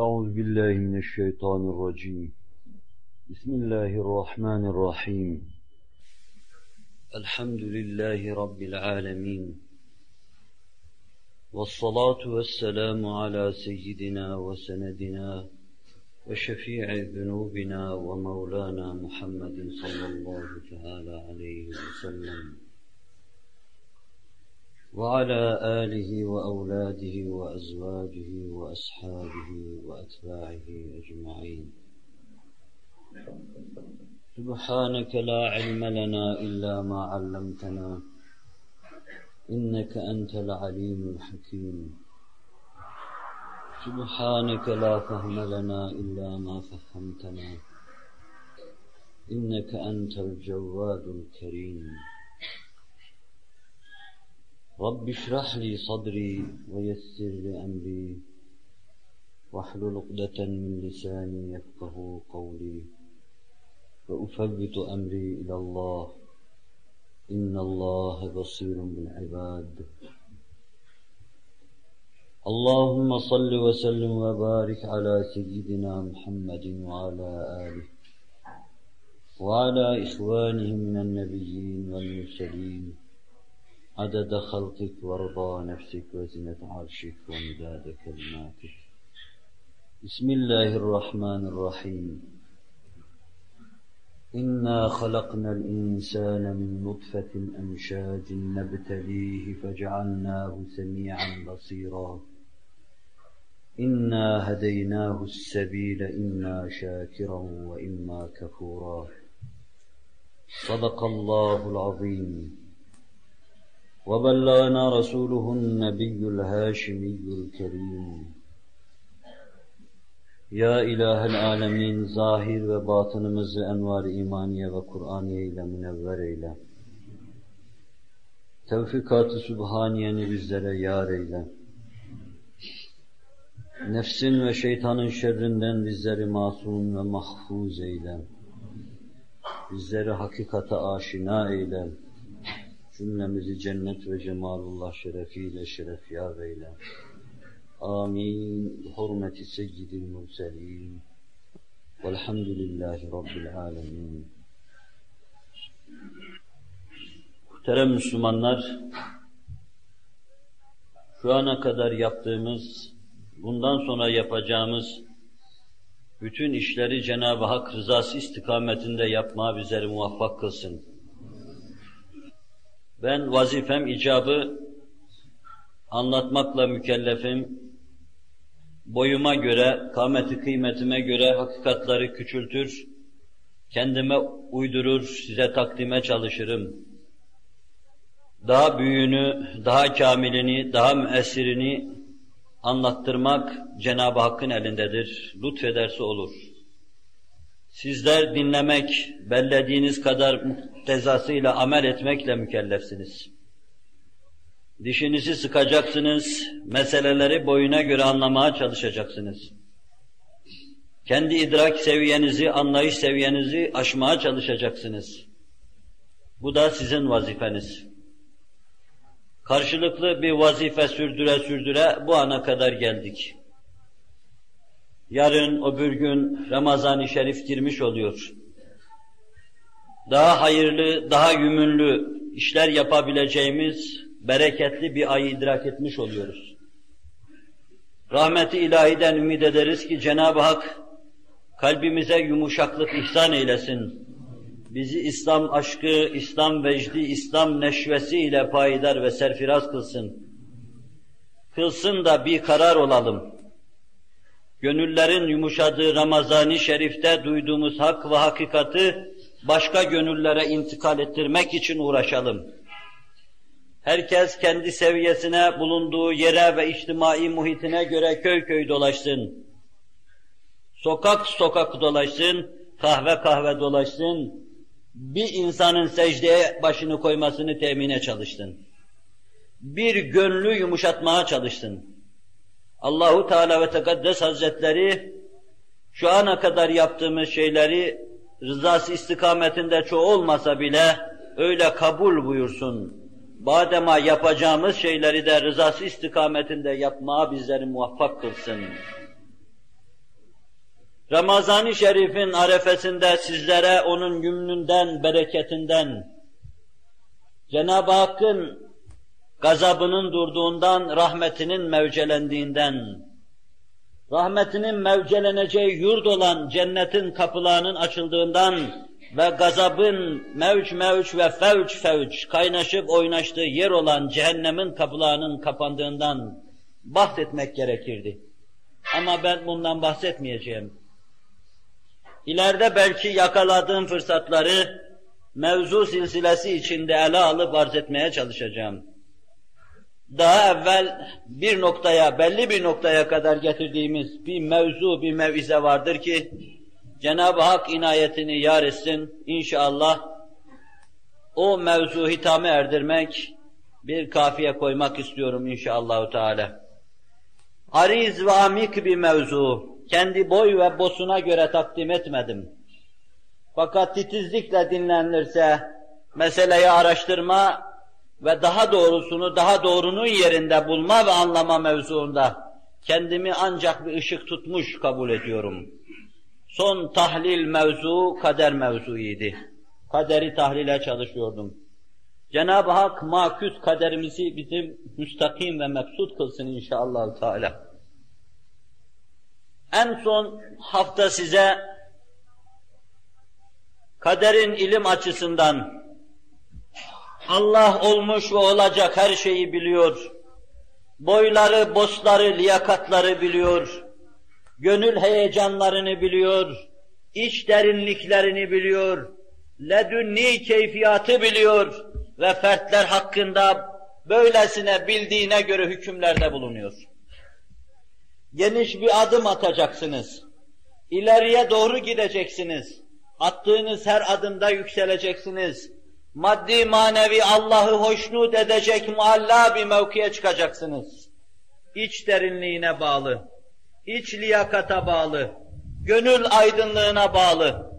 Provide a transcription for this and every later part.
أعوذ بالله من الشيطان الرجيم. بسم الله الرحمن الرحيم. الحمد لله رب العالمين. والصلاة والسلام على سيدنا وسندنا وشفيع ذنوبنا ومولانا محمد صلى الله تعالى عليه وسلم وعلى آله وأولاده وأزواجه وأصحابه وأتباعه أجمعين. سبحانك لا علم لنا إلا ما علمتنا إنك أنت العليم الحكيم. سبحانك لا فهم لنا إلا ما فهمتنا إنك أنت الجواد الكريم. رب اشرح لي صدري ويسر لي أمري واحلل عقدة من لساني يفقهوا قولي وأفوض أمري إلى الله إن الله بصير بالعباد. اللهم صل وسلم وبارك على سيدنا محمد وعلى آله وعلى إخوانه من النبيين والمرسلين عدد خلقك ورضا نفسك وزنة عرشك ومداد كلماتك. بسم الله الرحمن الرحيم. إنا خلقنا الإنسان من نطفة أمشاج نبتليه فجعلناه سميعا بصيرا. إنا هديناه السبيل إما شاكرا وإما كفورا. صدق الله العظيم. وبلغنا رسوله النبي الهاشمي الكريم. Ya İlahel Alemin, zahir ve batınımızı envar-ı imaniye ve Kur'aniye ile münevver eyle. Tevfikat-ı Sübhaniyeni bizlere yar eyle. Nefsin ve şeytanın şerrinden bizleri masum ve mahfuz eyle. Bizleri hakikate aşina eyle. Cümlemizi cennet ve cemalullah şerefiyle şerefyar eyle. Amin. Hürmeti seyyidil murselin. Velhamdülillahi Rabbil alemin. Muhterem Müslümanlar, şu ana kadar yaptığımız, bundan sonra yapacağımız bütün işleri Cenab-ı Hak rızası istikametinde yapmaya bizleri muvaffak kılsın. Ben vazifem icabı anlatmakla mükellefim. Boyuma göre, kâmeti kıymetime göre hakikatları küçültür, kendime uydurur, size takdime çalışırım. Daha büyüğünü, daha kamilini, daha müessirini anlattırmak Cenab-ı Hakk'ın elindedir. Lütfederse olur. Sizler dinlemek, bellediğiniz kadar muktezasıyla amel etmekle mükellefsiniz. Dişinizi sıkacaksınız, meseleleri boyuna göre anlamaya çalışacaksınız. Kendi idrak seviyenizi, anlayış seviyenizi aşmaya çalışacaksınız. Bu da sizin vazifeniz. Karşılıklı bir vazife sürdüre sürdüre bu ana kadar geldik. Yarın, öbür gün Ramazan-ı Şerif girmiş oluyor. Daha hayırlı, daha yümünlü işler yapabileceğimiz bereketli bir ayı idrak etmiş oluyoruz. Rahmeti ilahiden ümid ederiz ki Cenab-ı Hak kalbimize yumuşaklık ihsan eylesin. Bizi İslam aşkı, İslam vecdi, İslam neşvesi ile payidar ve serfiraz kılsın. Kılsın da bir karar olalım. Gönüllerin yumuşadığı Ramazan-ı Şerif'te duyduğumuz hak ve hakikati başka gönüllere intikal ettirmek için uğraşalım. Herkes kendi seviyesine, bulunduğu yere ve içtimai muhitine göre köy köy dolaşsın. Sokak sokak dolaşsın, kahve kahve dolaşsın. Bir insanın secdeye başını koymasını temine çalışsın. Bir gönlü yumuşatmaya çalışsın. Allahu Teala ve Tekaddes Hazretleri şu ana kadar yaptığımız şeyleri rızası istikametinde çoğu olmasa bile öyle kabul buyursun. Badema yapacağımız şeyleri de rızası istikametinde yapmaya bizleri muvaffak kılsın. Ramazan-ı Şerif'in arefesinde sizlere onun yümnünden, bereketinden, Cenab-ı Hakk'ın gazabının durduğundan, rahmetinin mevcelendiğinden, rahmetinin mevceleneceği yurt olan cennetin kapılarının açıldığından ve gazabın mevç mevç ve fevç fevç kaynaşıp oynaştığı yer olan cehennemin kapılarının kapandığından bahsetmek gerekirdi. Ama ben bundan bahsetmeyeceğim. İleride belki yakaladığım fırsatları mevzu silsilesi içinde ele alıp arz etmeye çalışacağım. Daha evvel bir noktaya, belli bir noktaya kadar getirdiğimiz bir mevzu, bir mevize vardır ki Cenab-ı Hak inayetini yar etsin. İnşallah o mevzu hitame erdirmek, bir kafiye koymak istiyorum inşallah Teala. Ariz ve amik bir mevzu, kendi boy ve bosuna göre takdim etmedim. Fakat titizlikle dinlenirse, meseleyi araştırma ve daha doğrusunu, daha doğrunun yerinde bulma ve anlama mevzuunda kendimi ancak bir ışık tutmuş kabul ediyorum. Son tahlil mevzu, kader mevzuydu. Kaderi tahlile çalışıyordum. Cenab-ı Hak maküs kaderimizi bizim müstakim ve meksut kılsın inşallah Teala. En son hafta size kaderin ilim açısından Allah olmuş ve olacak her şeyi biliyor. Boyları, bosları, liyakatları biliyor. Gönül heyecanlarını biliyor. İç derinliklerini biliyor. Ledünni keyfiyatı biliyor. Ve fertler hakkında böylesine bildiğine göre hükümlerde bulunuyor. Geniş bir adım atacaksınız. İleriye doğru gideceksiniz. Attığınız her adımda yükseleceksiniz. Maddi manevi Allah'ı hoşnut edecek mualla bir mevkiye çıkacaksınız. İç derinliğine bağlı, iç liyakata bağlı, gönül aydınlığına bağlı,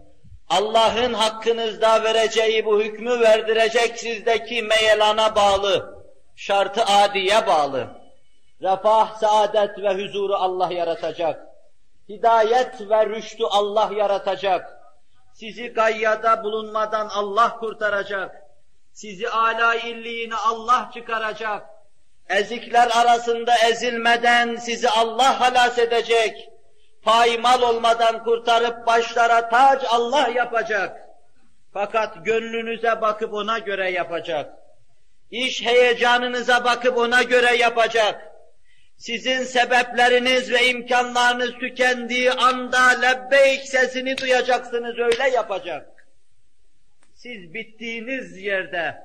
Allah'ın hakkınızda vereceği bu hükmü verdirecek sizdeki meyelana bağlı, şart-ı adiye bağlı. Refah, saadet ve huzuru Allah yaratacak. Hidayet ve rüştü Allah yaratacak. Sizi gayyada bulunmadan Allah kurtaracak. Sizi âlâ illiğine Allah çıkaracak. Ezikler arasında ezilmeden sizi Allah halas edecek. Paymal olmadan kurtarıp başlara tac Allah yapacak. Fakat gönlünüze bakıp ona göre yapacak. İş heyecanınıza bakıp ona göre yapacak. Sizin sebepleriniz ve imkanlarınız tükendiği anda lebbeyk sesini duyacaksınız, öyle yapacak. Siz bittiğiniz yerde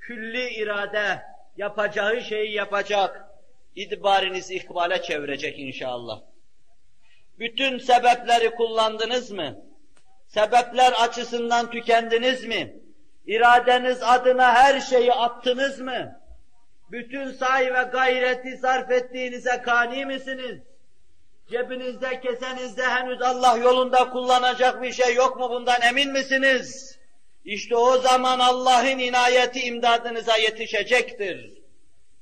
külli irade yapacağı şeyi yapacak, idbarinizi ikbale çevirecek inşallah. Bütün sebepleri kullandınız mı? Sebepler açısından tükendiniz mi? İradeniz adına her şeyi attınız mı? Bütün sahi ve gayreti sarf ettiğinize kani misiniz? Cebinizde, kesenizde henüz Allah yolunda kullanacak bir şey yok mu, bundan emin misiniz? İşte o zaman Allah'ın inayeti imdadınıza yetişecektir.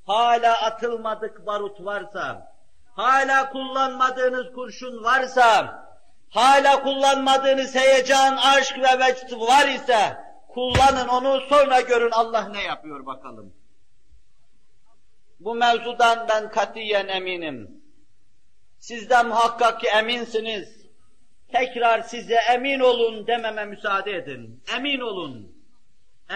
Hala atılmadık barut varsa, hala kullanmadığınız kurşun varsa, hala kullanmadığınız heyecan, aşk ve vecd var ise, kullanın onu, sonra görün Allah ne yapıyor bakalım. Bu mevzudan ben katiyen eminim. Siz de muhakkak ki eminsiniz. Tekrar size emin olun dememe müsaade edin. Emin olun.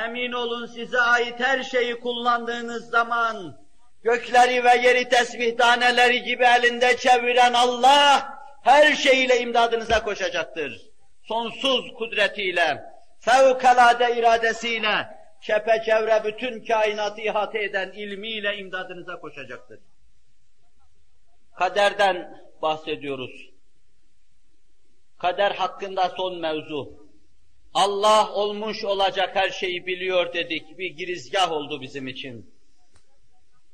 Emin olun, size ait her şeyi kullandığınız zaman gökleri ve yeri tesbih taneleri gibi elinde çeviren Allah her şeyiyle imdadınıza koşacaktır. Sonsuz kudretiyle, fevkalade iradesiyle, çepeçevre bütün kainatı ihate eden ilmiyle imdadınıza koşacaktır. Kaderden bahsediyoruz. Kader hakkında son mevzu. Allah olmuş olacak her şeyi biliyor dedik, bir girizgah oldu bizim için.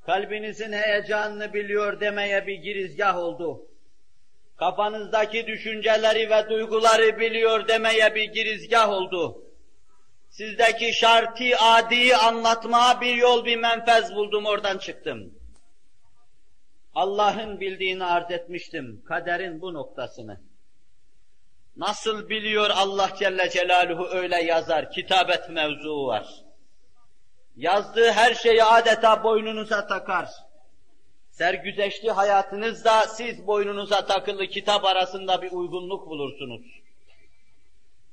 Kalbinizin heyecanını biliyor demeye bir girizgah oldu. Kafanızdaki düşünceleri ve duyguları biliyor demeye bir girizgah oldu. Sizdeki şartı adiyi anlatmaya bir yol, bir menfez buldum, oradan çıktım. Allah'ın bildiğini arz etmiştim, kaderin bu noktasını. Nasıl biliyor Allah Celle Celaluhu öyle yazar, kitabet mevzuu var. Yazdığı her şeyi adeta boynunuza takar. Sergüzeşli hayatınızda siz boynunuza takılı kitap arasında bir uygunluk bulursunuz.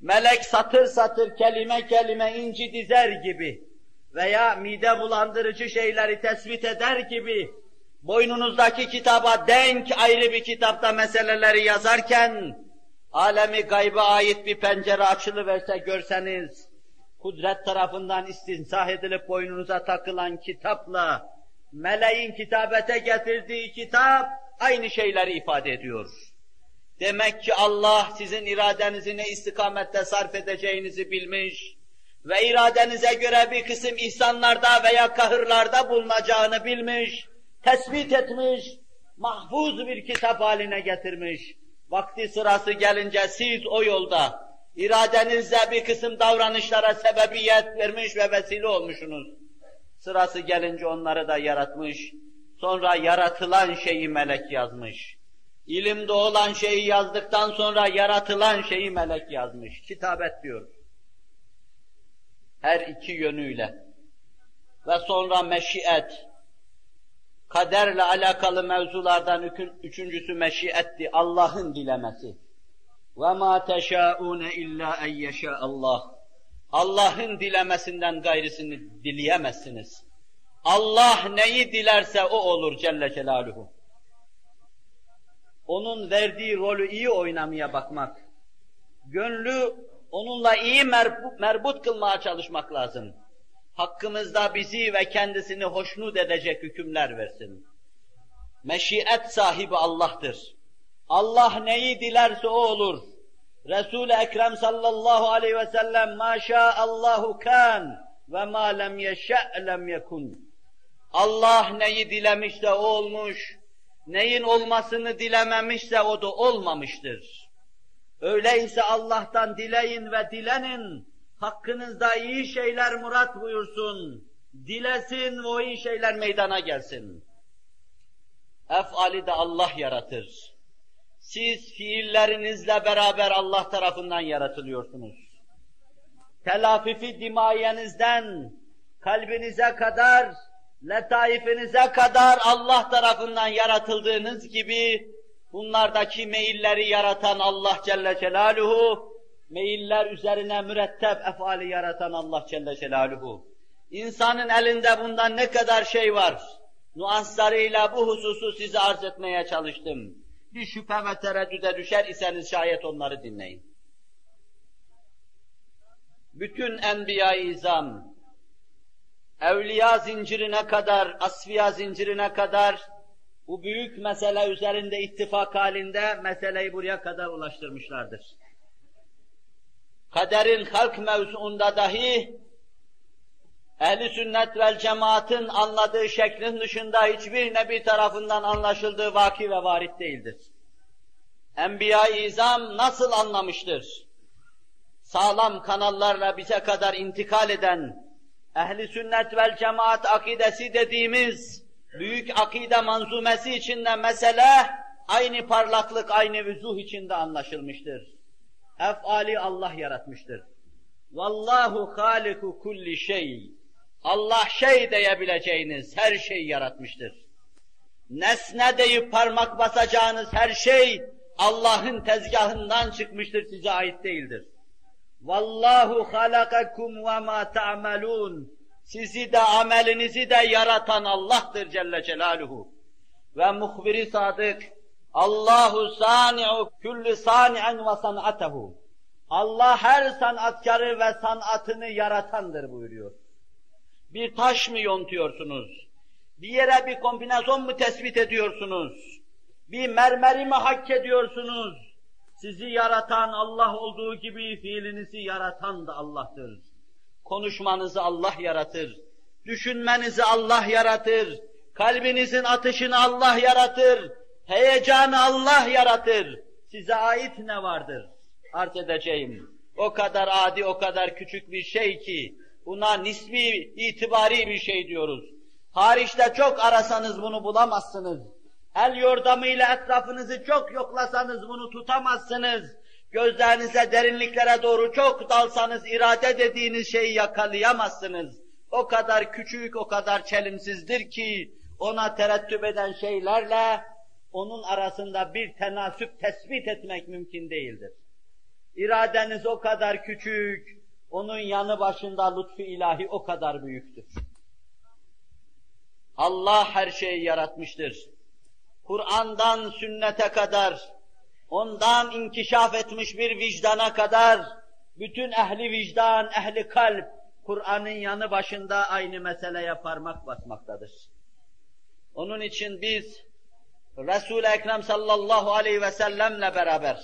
Melek satır satır, kelime kelime inci dizer gibi veya mide bulandırıcı şeyleri tespit eder gibi boynunuzdaki kitaba denk ayrı bir kitapta meseleleri yazarken alemi gayba ait bir pencere açılıverse görseniz, kudret tarafından istinsah edilip boynunuza takılan kitapla meleğin kitabete getirdiği kitap aynı şeyleri ifade ediyor. Demek ki Allah sizin iradenizi ne istikamette sarf edeceğinizi bilmiş ve iradenize göre bir kısım ihsanlarda veya kahırlarda bulunacağını bilmiş, tespit etmiş, mahfuz bir kitap haline getirmiş. Vakti sırası gelince siz o yolda iradenizle bir kısım davranışlara sebebiyet vermiş ve vesile olmuşsunuz. Sırası gelince onları da yaratmış, sonra yaratılan şeyi melek yazmış. İlimde olan şeyi yazdıktan sonra yaratılan şeyi melek yazmış. Kitabet diyor. Her iki yönüyle. Ve sonra meşiyet. Kaderle alakalı mevzulardan üçüncüsü meşiyetti, Allah'ın dilemesi. وَمَا تَشَاءُونَ اِلَّا اَنْ يَشَاءَ اللّٰهِ Allah'ın dilemesinden gayrısını dileyemezsiniz. Allah neyi dilerse o olur Celle Celaluhu. Onun verdiği rolü iyi oynamaya bakmak, gönlü onunla iyi merbut kılmaya çalışmak lazım. Hakkımızda bizi ve kendisini hoşnut edecek hükümler versin. Meşiyet sahibi Allah'tır. Allah neyi dilerse o olur. Resul-i Ekrem sallallahu aleyhi ve sellem مَا شَاءَ اللّٰهُ كَانْ وَمَا لَمْ يَشَأْ لَمْ يَكُنْ Allah neyi dilemişse o olmuş, neyin olmasını dilememişse o da olmamıştır. Öyleyse Allah'tan dileyin ve dilenin, hakkınızda iyi şeyler murat buyursun, dilesin ve o iyi şeyler meydana gelsin. Ef'ali de Allah yaratır. Siz fiillerinizle beraber Allah tarafından yaratılıyorsunuz. Telafifi dimaiyenizden, kalbinize kadar, letaifinize kadar Allah tarafından yaratıldığınız gibi, bunlardaki meyilleri yaratan Allah Celle Celaluhu, meyiller üzerine mürettep efali yaratan Allah Celle Celaluhu. İnsanın elinde bundan ne kadar şey var, nuanslarıyla bu hususu size arz etmeye çalıştım. Bir şüphe ve tereddüde düşer iseniz şayet onları dinleyin. Bütün Enbiya-i İzam, evliya zincirine kadar, asfiya zincirine kadar bu büyük mesele üzerinde ittifak halinde meseleyi buraya kadar ulaştırmışlardır. Kaderin halk mevzuunda dahi ehl-i sünnet vel cemaatın anladığı şeklin dışında hiçbir nebi tarafından anlaşıldığı vaki ve varit değildir. Enbiya-i İzam nasıl anlamıştır? Sağlam kanallarla bize kadar intikal eden ehl-i sünnet vel cemaat akidesi dediğimiz büyük akide manzumesi içinde mesele aynı parlaklık, aynı vüzuh içinde anlaşılmıştır. Ef'ali Allah yaratmıştır. Vallahu haliku kulli şey. Allah şey diyebileceğiniz her şeyi yaratmıştır. Nesne deyip parmak basacağınız her şey Allah'ın tezgahından çıkmıştır, size ait değildir. Vallahu halakakum ve ma ta'malun. Sizi de amelinizi de yaratan Allah'tır Celle Celaluhu. Ve muhbiri sadık, Allahu sani'u kulli sani'en ve san'atehu. Allah her sanatkarı ve sanatını yaratandır buyuruyor. Bir taş mı yontuyorsunuz? Bir yere bir kombinasyon mu tespit ediyorsunuz? Bir mermeri mi hak ediyorsunuz? Sizi yaratan Allah olduğu gibi fiilinizi yaratan da Allah'tır. Konuşmanızı Allah yaratır. Düşünmenizi Allah yaratır. Kalbinizin atışını Allah yaratır. Heyecanı Allah yaratır. Size ait ne vardır? Arz edeceğim. O kadar adi, o kadar küçük bir şey ki buna nisbi, itibari bir şey diyoruz. Hariçte çok arasanız bunu bulamazsınız. El yordamıyla etrafınızı çok yoklasanız bunu tutamazsınız. Gözlerinize derinliklere doğru çok dalsanız irade dediğiniz şeyi yakalayamazsınız. O kadar küçük, o kadar çelimsizdir ki ona terettüp eden şeylerle onun arasında bir tenasüp tespit etmek mümkün değildir. İradeniz o kadar küçük, onun yanı başında lütfu ilahi o kadar büyüktür. Allah her şeyi yaratmıştır. Kur'an'dan sünnete kadar, ondan inkişaf etmiş bir vicdana kadar, bütün ehli vicdan, ehli kalp, Kur'an'ın yanı başında aynı meseleye parmak basmaktadır. Onun için biz, Resul-i Ekrem sallallahu aleyhi ve sellemle beraber,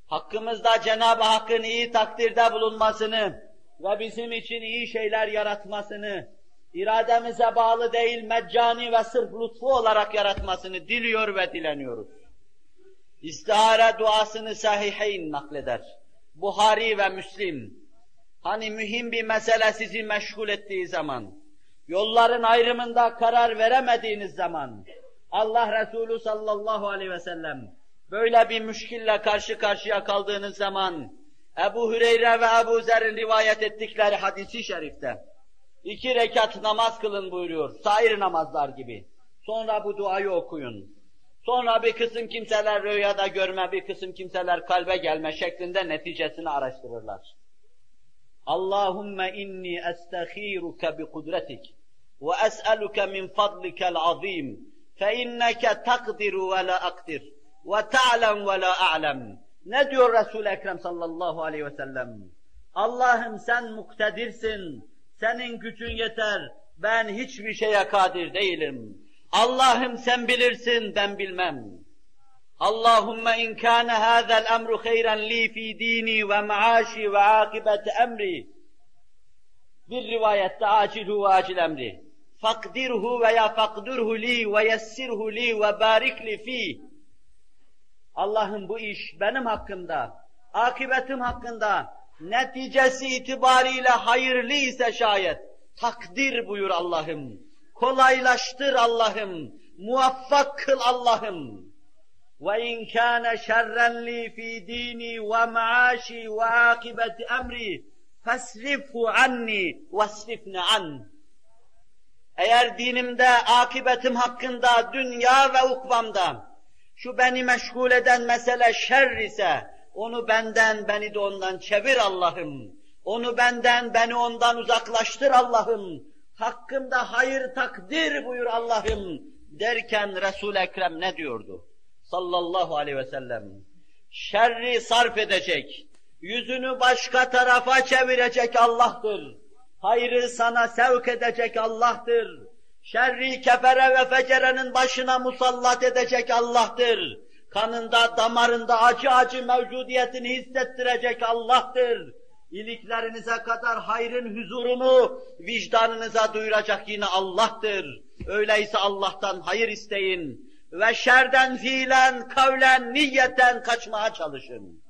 hakkımızda Cenab-ı Hakk'ın iyi takdirde bulunmasını ve bizim için iyi şeyler yaratmasını, irademize bağlı değil, meccani ve sırf lütfu olarak yaratmasını diliyor ve dileniyoruz. İstihare duasını Sahihayn nakleder. Buhari ve Müslim. Hani mühim bir mesele sizi meşgul ettiği zaman, yolların ayrımında karar veremediğiniz zaman, Allah Resulü sallallahu aleyhi ve sellem böyle bir müşkille karşı karşıya kaldığınız zaman, Ebu Hüreyre ve Ebu Zer'in rivayet ettikleri hadisi şerifte, 2 rekat namaz kılın buyuruyor, sair namazlar gibi. Sonra bu duayı okuyun. Sonra bir kısım kimseler rüyada görme, bir kısım kimseler kalbe gelme şeklinde neticesini araştırırlar. Allahümme inni esteghiruke bi kudretik ve es'eluke min fadlikel azim fe inneke takdiru ve la akdir ve ta'lem ve la a'lem. Ne diyor Resul-i Ekrem sallallahu aleyhi ve sellem? Allah'ım sen muktedirsin, senin gücün yeter, ben hiçbir şeye kadir değilim. Allah'ım sen bilirsin, ben bilmem. Allahümme in kâne hâzel emru hayran li fî dînî ve maâşî ve âkibeti emri. Bir rivayette acilu ve acil emri. Fakdirhu veya fakdurhu li ve yessirhu li ve barik li fî. Allah'ım bu iş benim hakkımda, akıbetim hakkında, neticesi itibariyle hayırlı ise şayet, takdir buyur Allah'ım, kolaylaştır Allah'ım, muvaffak kıl Allah'ım. وَاِنْ كَانَ شَرًّا لِي ف۪ي د۪ينِي وَمَعَاشِي وَعَاقِبَةِ اَمْرِي فَاسْرِفْهُ عَنِّي وَاسْرِفْنِ عَنْ. Eğer dinimde, akıbetim hakkında, dünya ve ukbamda, şu beni meşgul eden mesele şer ise, onu benden, beni de ondan çevir Allah'ım. Onu benden, beni ondan uzaklaştır Allah'ım. Hakkımda hayır takdir buyur Allah'ım derken Resul-i Ekrem ne diyordu? Sallallahu aleyhi ve sellem. Şerri sarf edecek, yüzünü başka tarafa çevirecek Allah'tır. Hayrı sana sevk edecek Allah'tır. Şerri kefere ve fecerenin başına musallat edecek Allah'tır. Kanında, damarında acı acı mevcudiyetini hissettirecek Allah'tır. İliklerinize kadar hayrın huzurunu vicdanınıza duyuracak yine Allah'tır. Öyleyse Allah'tan hayır isteyin ve şerden fiilen, kavlen, niyeten kaçmaya çalışın.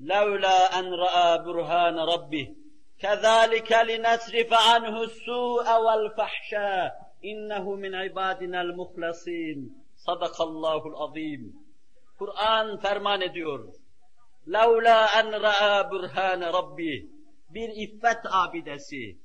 لَوْلَا أَنْ رَأَى بُرْهَانَ رَبِّهِ كَذَٰلِكَ لِنَسْرِفَ عَنْهُ السُّوءَ وَالْفَحْشَاءَ إِنَّهُ مِنْ عِبَادِنَا الْمُخْلَصِينَ Sadakallahul azim. Kur'an ferman ediyor. لَوْلَا أَنْ رَأَى بُرْهَانَ رَبِّهِ Bir iffet abidesi,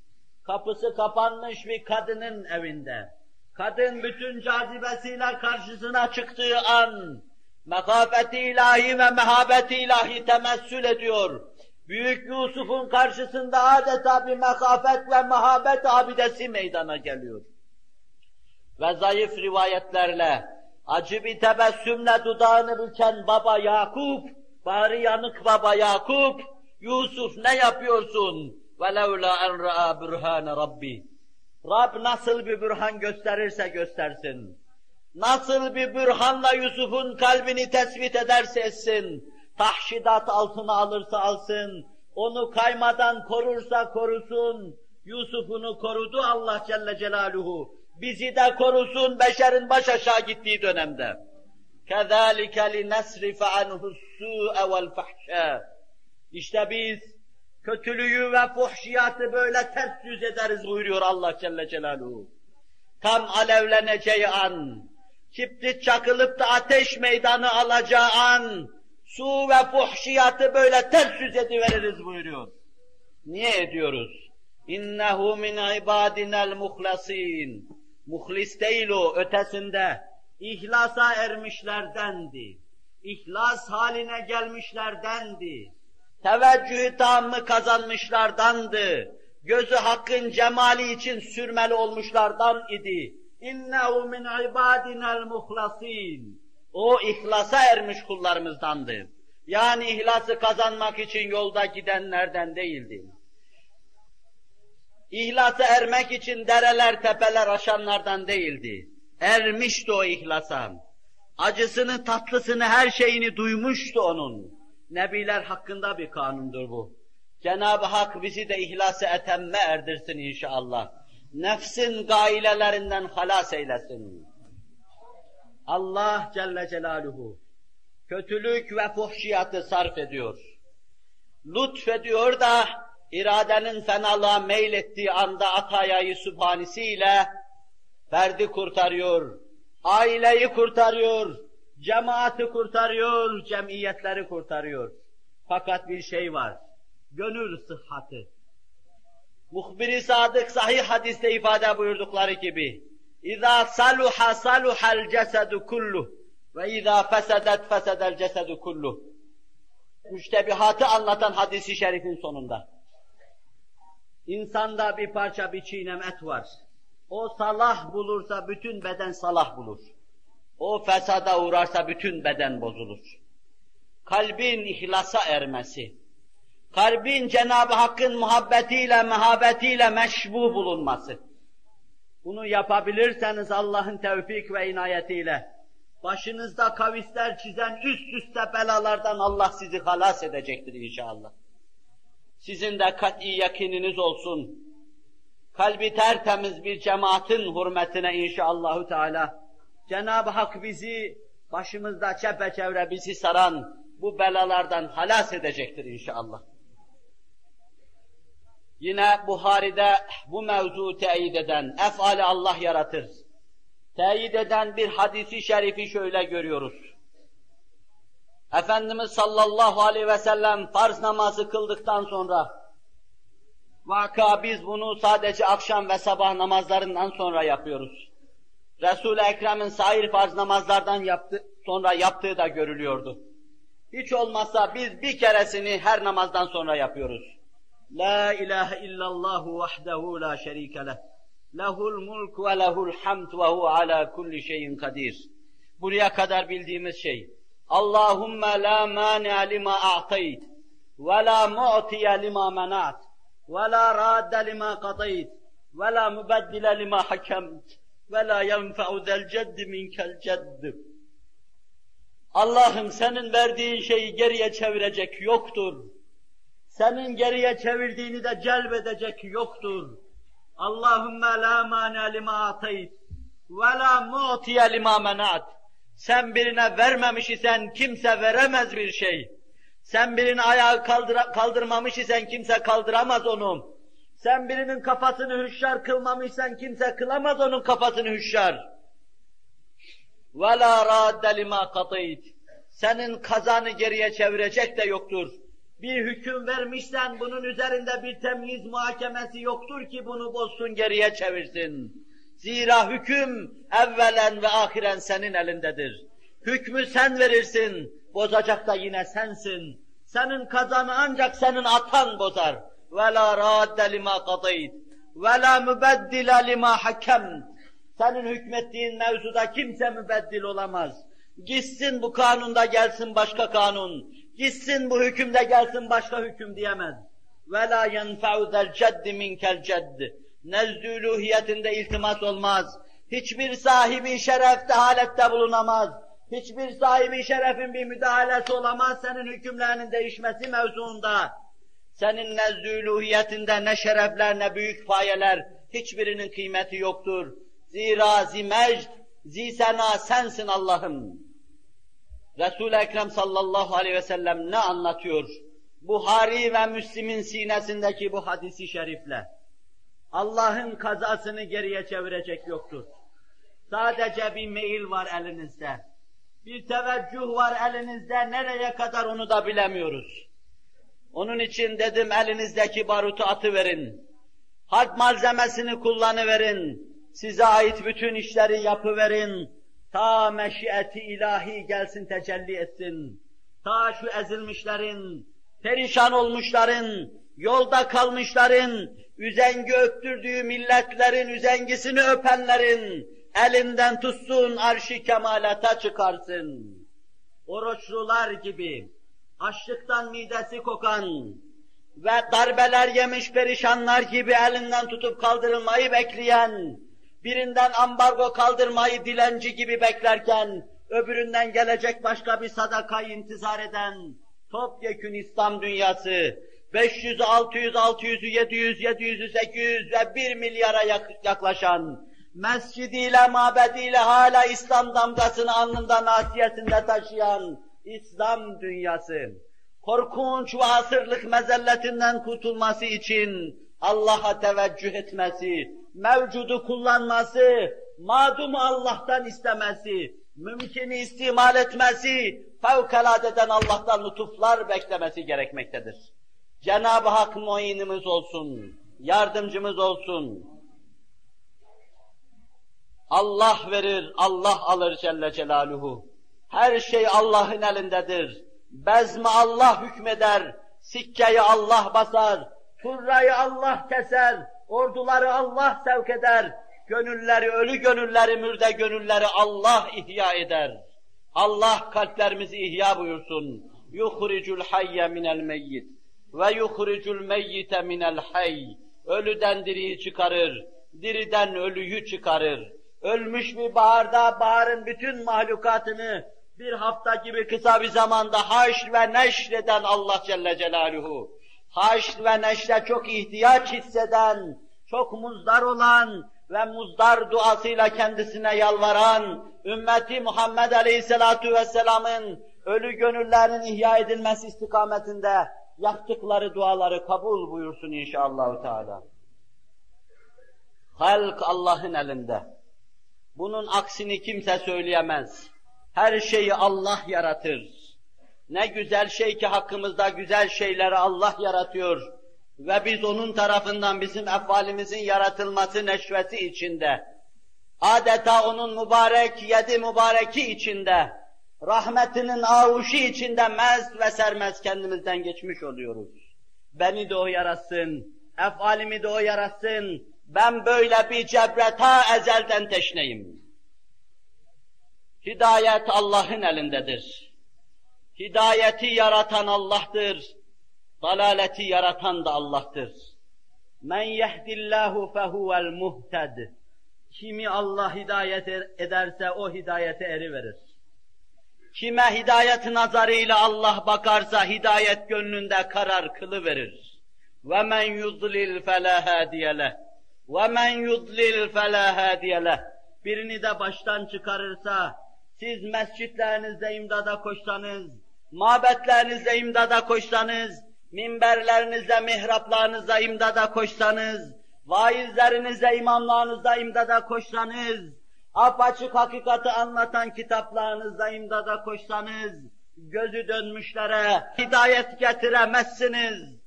kapısı kapanmış bir kadının evinde, kadın bütün cazibesiyle karşısına çıktığı an, mekafeti ilahi ve mehabeti ilahi temessül ediyor. Büyük Yusuf'un karşısında adeta bir mekafet ve mehabet abidesi meydana geliyor. Ve zayıf rivayetlerle, acı bir tebessümle dudağını büken baba Yakup, bari yanık baba Yakup, Yusuf ne yapıyorsun? وَلَوْلَا اَنْ رَأَى بُرْهَانَ رَبِّهِ Rab nasıl bir bürhan gösterirse göstersin, nasıl bir bürhanla Yusuf'un kalbini tespit ederse etsin, tahşidat altına alırsa alsın, onu kaymadan korursa korusun, Yusuf'unu korudu Allah Celle Celaluhu, bizi de korusun beşerin baş aşağı gittiği dönemde. كَذَٰلِكَ لِنَسْرِفَ عَنْهُ السُّوءَ وَالْفَحْشَاءَ İşte biz kötülüğü ve fuhşiyatı böyle ters yüz ederiz buyuruyor Allah Celle Celaluhu. Tam alevleneceği an, kibrit çakılıp da ateş meydanı alacağı an, su ve fuhşiyatı böyle ters yüz ediveririz buyuruyor. Niye ediyoruz? İnnehu min ibadinel muhlasin. Muhlis değil o, ötesinde. İhlasa ermişlerdendi. İhlas haline gelmişlerdendi. Teveccühü tamı kazanmışlardandı. Gözü hakkın cemali için sürmeli olmuşlardan idi. İnnehu min ibadinel muhlasin. O ihlasa ermiş kullarımızdandı. Yani ihlası kazanmak için yolda gidenlerden değildi. İhlasa ermek için dereler, tepeler aşanlardan değildi. Ermişti o ihlasa. Acısını, tatlısını, her şeyini duymuştu onun. Nebiler hakkında bir kanundur bu. Cenab-ı Hak bizi de ihlas-ı etemme erdirsin inşallah. Nefsin gailelerinden halas eylesin. Allah Celle Celaluhu kötülük ve fuhşiyatı sarf ediyor. Lütfediyor da iradenin fenalığa meylettiği anda atayayı sübhanesiyle ferdi kurtarıyor, aileyi kurtarıyor, cemaati kurtarıyor, cemiyetleri kurtarıyor. Fakat bir şey var, gönül sıhhati. Muhbir-i Sadık sahih hadiste ifade buyurdukları gibi İzâ saluha saluhal cesedu kulluh ve izâ fesedet fesedel cesedu kulluh. Müştebihatı anlatan hadis-i şerifin sonunda. İnsanda bir parça bir çiğnem et var. O salah bulursa bütün beden salah bulur. O fesada uğrarsa bütün beden bozulur. Kalbin ihlasa ermesi, kalbin Cenab-ı Hakk'ın muhabbetiyle, mehabetiyle meşbu bulunması. Bunu yapabilirseniz Allah'ın tevfik ve inayetiyle, başınızda kavisler çizen üst üste belalardan Allah sizi halas edecektir inşallah. Sizin de kat'i yakininiz olsun. Kalbi tertemiz bir cemaatin hürmetine inşallahü teala Cenab-ı Hak bizi başımızda çepeçevre bizi saran bu belalardan halas edecektir inşallah. Yine Buhari'de bu mevzu teyit eden, ef'ali Allah yaratır. Teyit eden bir hadisi şerifi şöyle görüyoruz. Efendimiz sallallahu aleyhi ve sellem farz namazı kıldıktan sonra, vaka biz bunu sadece akşam ve sabah namazlarından sonra yapıyoruz. Resul-i Ekrem'in sair farz namazlardan sonra yaptığı da görülüyordu. Hiç olmazsa biz bir keresini her namazdan sonra yapıyoruz. La ilahe illallahu vahdehu la şerike leh. Lehul mulk ve lehul hamd ve hu ala kulli şeyin kadir. Buraya kadar bildiğimiz şey. Allahümme la mâni'a lima a'tayt ve la mu'tiye lima menat ve la radde lima qadayt ve la mübeddile lima hakemt ve la yenfe'u zel ceddi minkel ceddi. Allah'ım senin verdiğin şeyi geriye çevirecek yoktur. Senin geriye çevirdiğini de celbedecek yoktur. Allahümme la mâne lima atayt ve la mu'tiye lima menat. Sen birine vermemiş isen kimse veremez bir şey. Sen birine ayağı kaldırmamış isen kimse kaldıramaz onu. Sen birinin kafasını hüşşar kılmamışsan kimse kılamaz onun kafasını hüşşar. Ve la radde lima qatayt. Senin kazanı geriye çevirecek de yoktur. Bir hüküm vermişsen bunun üzerinde bir temyiz muhakemesi yoktur ki bunu bozsun geriye çevirsin. Zira hüküm evvelen ve ahiren senin elindedir. Hükmü sen verirsin, bozacak da yine sensin. Senin kazanı ancak senin atan bozar. وَلَا رَادَّ لِمَا قَضَيْتِ وَلَا مُبَدِّلَ لِمَا حَكَمْتِ. Senin hükmettiğin mevzuda kimse mübeddil olamaz. Gitsin bu kanunda gelsin başka kanun. Gitsin bu hükümde gelsin başka hüküm diyemez. وَلَا يَنْفَعُ ذَا الْجَدِّ مِنْكَ الْجَدِّ. Nezd-i uluhiyetinde iltimas olmaz. Hiçbir sahibi şerefte halette bulunamaz. Hiçbir sahibi şerefin bir müdahalesi olamaz senin hükümlerinin değişmesi mevzuunda. Senin nezd-i uluhiyetinde ne şerefler ne büyük payeler, hiçbirinin kıymeti yoktur. Zira zimecd, zisena sensin Allah'ım. Resul-i Ekrem sallallahu aleyhi ve sellem ne anlatıyor? Buhari ve Müslim'in sinesindeki bu hadisi şerifle. Allah'ın kazasını geriye çevirecek yoktur. Sadece bir mail var elinizde. Bir teveccüh var elinizde, nereye kadar onu da bilemiyoruz. Onun için dedim elinizdeki barutu atıverin. Harp malzemesini kullanıverin. Size ait bütün işleri yapıverin. Ta meşiyeti ilahi gelsin tecelli etsin. Ta şu ezilmişlerin, perişan olmuşların, yolda kalmışların, üzengi öptürdüğü milletlerin üzengisini öpenlerin elinden tutsun, arş-ı kemalata çıkarsın. Oruçlular gibi, açlıktan midesi kokan ve darbeler yemiş perişanlar gibi elinden tutup kaldırılmayı bekleyen, birinden ambargo kaldırmayı dilenci gibi beklerken, öbüründen gelecek başka bir sadakayı intizar eden, topyekün İslam dünyası, 500'ü, 600'ü, 600'ü, 700'ü, 700'ü, 800 ve 1 milyara yaklaşan, mescidiyle, mabediyle hala İslam damgasını alnında, nasiyetinde taşıyan İslam dünyası, korkunç ve asırlık mezelletinden kurtulması için Allah'a teveccüh etmesi, mevcudu kullanması, madumu Allah'tan istemesi, mümkünü istimal etmesi, fevkaladeden Allah'tan lütuflar beklemesi gerekmektedir. Cenab-ı Hak muinimiz olsun, yardımcımız olsun. Allah verir, Allah alır Celle Celaluhu. Her şey Allah'ın elindedir. Bezmi Allah hükmeder, sikkeyi Allah basar, turrayı Allah keser, orduları Allah sevk eder, gönülleri, ölü gönülleri, mürde gönülleri Allah ihya eder. Allah kalplerimizi ihya buyursun. يُخْرِجُ الْحَيَّ مِنَ الْمَيِّتِ وَيُخْرِجُ الْمَيِّتَ مِنَ الْحَيِّ Ölüden diriyi çıkarır, diriden ölüyü çıkarır. Ölmüş bir baharda, baharın bütün mahlukatını bir hafta gibi kısa bir zamanda haşr ve neşreden Allah Celle Celaluhu, haşr ve neşre çok ihtiyaç hisseden, çok muzdar olan ve muzdar duasıyla kendisine yalvaran, ümmeti Muhammed Aleyhisselatu Vesselam'ın ölü gönüllerinin ihya edilmesi istikametinde yaptıkları duaları kabul buyursun inşallah Teala. Halk Allah'ın elinde. Bunun aksini kimse söyleyemez. Her şeyi Allah yaratır. Ne güzel şey ki hakkımızda güzel şeyleri Allah yaratıyor. Ve biz onun tarafından bizim efvalimizin yaratılması neşvesi içinde, adeta onun mübarek yedi mübareki içinde, rahmetinin avuşu içinde mest ve sermest kendimizden geçmiş oluyoruz. Beni de o yaratsın, efalimi de o yaratsın, ben böyle bir cebre ta ezelden teşneyim. Hidayet Allah'ın elindedir. Hidayeti yaratan Allah'tır. Dalaleti yaratan da Allah'tır. Men yehdillahu fehuvel muhted. Kimi Allah hidayet ederse o hidayete eriverir. Kime hidayet nazarıyla Allah bakarsa hidayet gönlünde karar kılıverir. Ve men yudlil fela hadiye leh. Ve men yudlil fela hadiye leh. Birini de baştan çıkarırsa, siz mescitlerinizde imdada koşsanız, mabetlerinizde imdada koşsanız, minberlerinizde, mihraplarınızda imdada koşsanız, vaizlerinizde, imamlarınızda imdada koşsanız, apaçık hakikati anlatan kitaplarınızda imdada koşsanız, gözü dönmüşlere hidayet getiremezsiniz.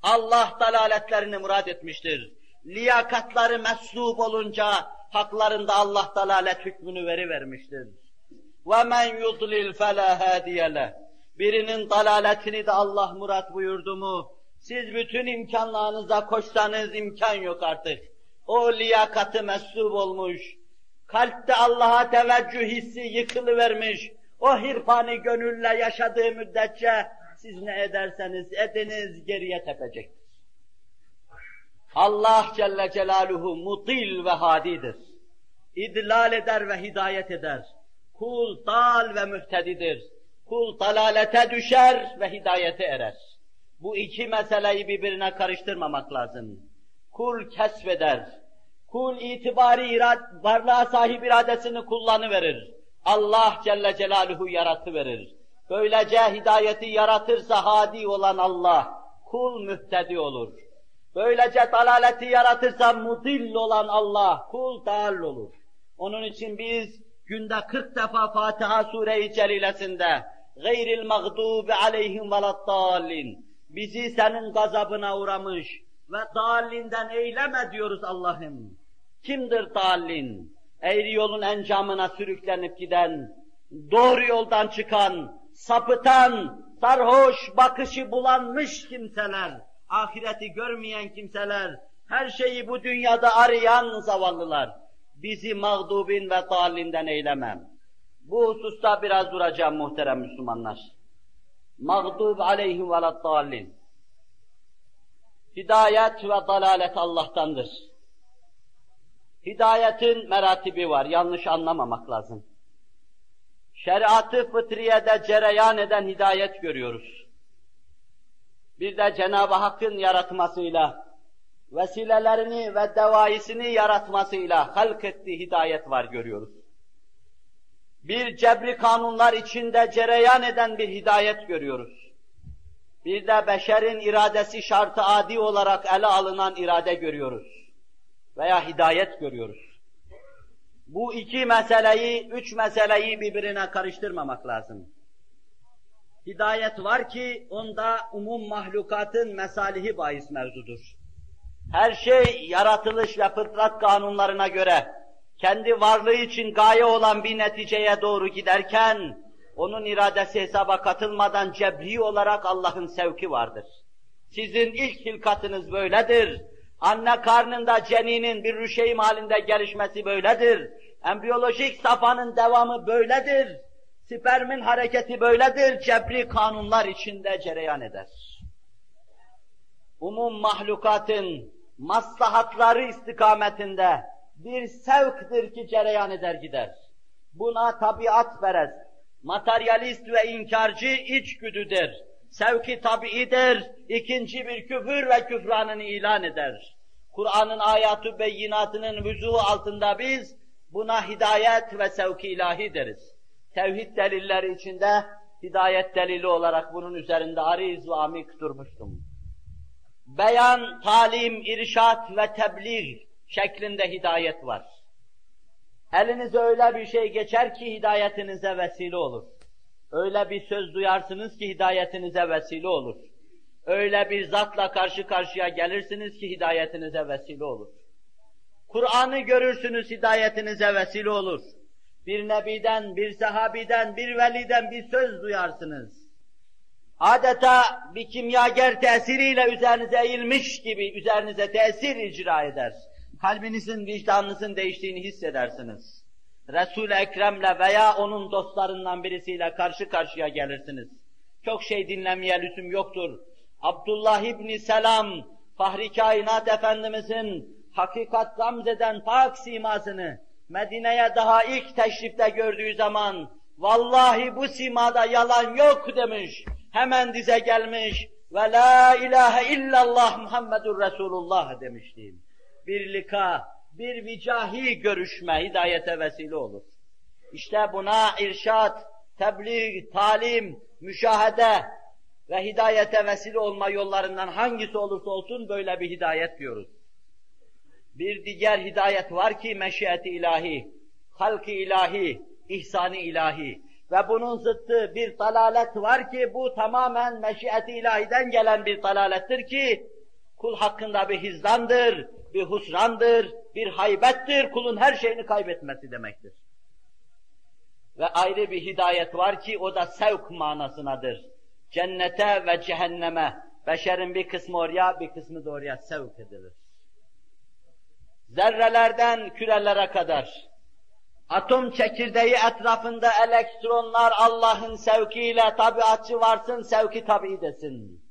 Allah dalaletlerini murad etmiştir. Liyakatları meslub olunca, haklarında Allah dalalet hükmünü verivermiştir. وَمَنْ يُضْلِلْ فَلَا هَادِيَ لَهُ Birinin dalaletini de Allah murat buyurdu mu, siz bütün imkanlarınıza koşsanız imkan yok artık. O liyakatı meslub olmuş, kalpte Allah'a teveccüh hissi yıkılıvermiş, o hirfani gönülle yaşadığı müddetçe siz ne ederseniz ediniz geriye tepecektir. Allah Celle Celaluhu mutil ve hadidir. İdlal eder ve hidayet eder. Kul dal ve mühtedidir. Kul dalalete düşer ve hidayete erer. Bu iki meseleyi birbirine karıştırmamak lazım. Kul kesbeder. Kul itibari varlığa sahip iradesini kullanıverir. Allah Celle Celaluhu yaratıverir. Böylece hidayeti yaratırsa hadi olan Allah, kul mühtedi olur. Böylece dalaleti yaratırsa mudil olan Allah, kul dal olur. Onun için biz günde 40 defa Fatiha Sure-i Celilesinde gayril mağdubi aleyhim veleddallin, bizi senin gazabına uğramış ve dallinden eyleme diyoruz Allah'ım. Kimdir dallin? Eğri yolun encamına sürüklenip giden, doğru yoldan çıkan, sapıtan, sarhoş, bakışı bulanmış kimseler, ahireti görmeyen kimseler, her şeyi bu dünyada arayan zavallılar, bizi mağdubin ve dallinden eylemem. Bu hususta biraz duracağım muhterem Müslümanlar. Mağdub aleyhim veleddallin. Hidayet ve dalalet Allah'tandır. Hidayetin meratibi var, yanlış anlamamak lazım. Şeriat-ı fıtriyede cereyan eden hidayet görüyoruz. Bir de Cenab-ı Hakk'ın yaratmasıyla, vesilelerini ve devaisini yaratmasıyla halk ettiği hidayet var görüyoruz. Bir cebri kanunlar içinde cereyan eden bir hidayet görüyoruz. Bir de beşerin iradesi şartı adi olarak ele alınan irade görüyoruz. Veya hidayet görüyoruz. Bu iki meseleyi, üç meseleyi birbirine karıştırmamak lazım. Hidayet var ki onda umum mahlukatın mesalihi bahis mevzudur. Her şey yaratılış ve fıtrat kanunlarına göre kendi varlığı için gaye olan bir neticeye doğru giderken onun iradesi hesaba katılmadan cebri olarak Allah'ın sevki vardır. Sizin ilk hilkatınız böyledir. Anne karnında ceninin bir rüşeym halinde gelişmesi böyledir. Embriyolojik safhanın devamı böyledir. Spermin hareketi böyledir. Cebri kanunlar içinde cereyan eder. Umum mahlukatın maslahatları istikametinde bir sevktir ki cereyan eder gider. Buna tabiatperest, materyalist ve inkarcı içgüdüdür. Sevki tabiidir, ikinci bir küfür ve küfranını ilan eder. Kur'an'ın ayat-ı beyinatının vüzuhu altında biz buna hidayet ve sevki ilahi deriz. Tevhid delilleri içinde hidayet delili olarak bunun üzerinde ariz ve amik durmuştum. Beyan, talim, irşat ve tebliğ şeklinde hidayet var. Elinize öyle bir şey geçer ki hidayetinize vesile olur. Öyle bir söz duyarsınız ki hidayetinize vesile olur. Öyle bir zatla karşı karşıya gelirsiniz ki hidayetinize vesile olur. Kur'an'ı görürsünüz, hidayetinize vesile olur. Bir nebiden, bir sahabiden, bir veliden bir söz duyarsınız. Adeta bir kimyager tesiriyle üzerinize eğilmiş gibi üzerinize tesir icra eder. Kalbinizin, vicdanınızın değiştiğini hissedersiniz. Resul-i Ekrem'le veya onun dostlarından birisiyle karşı karşıya gelirsiniz. Çok şey dinlemeye lüzum yoktur. Abdullah İbni Selam, Fahri Kainat Efendimizin hakikat gamzeden pak simasını Medine'ye daha ilk teşrifte gördüğü zaman vallahi bu simada yalan yok demiş. Hemen dize gelmiş ve la ilahe illallah Muhammedur Resulullah demişti. Bir lika, bir vicahi görüşme hidayete vesile olur. İşte buna irşat, tebliğ, talim, müşahede ve hidayete vesile olma yollarından hangisi olursa olsun böyle bir hidayet diyoruz. Bir diğer hidayet var ki meşiyeti ilahi, halk-ı ilahi, ihsan-ı ilahi ve bunun zıttı bir dalalet var ki bu tamamen meşiyeti ilahiden gelen bir dalalettir ki kul hakkında bir hizdandır, bir husrandır, bir haybettir, kulun her şeyini kaybetmesi demektir. Ve ayrı bir hidayet var ki o da sevk manasınadır. Cennete ve cehenneme, beşerin bir kısmı oraya, bir kısmı da oraya sevk edilir. Zerrelerden kürelere kadar, atom çekirdeği etrafında elektronlar Allah'ın sevkiyle tabiatçı varsın, sevki tabii desin.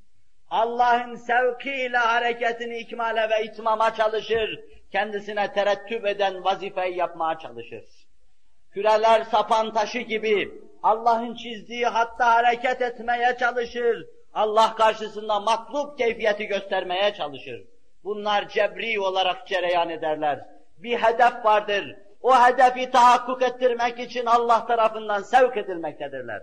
Allah'ın sevkiyle hareketini ikmale ve itmama çalışır, kendisine terettüp eden vazifeyi yapmaya çalışır. Küreler sapan taşı gibi Allah'ın çizdiği hatta hareket etmeye çalışır, Allah karşısında matlub keyfiyeti göstermeye çalışır. Bunlar cebri olarak cereyan ederler. Bir hedef vardır, o hedefi tahakkuk ettirmek için Allah tarafından sevk edilmektedirler.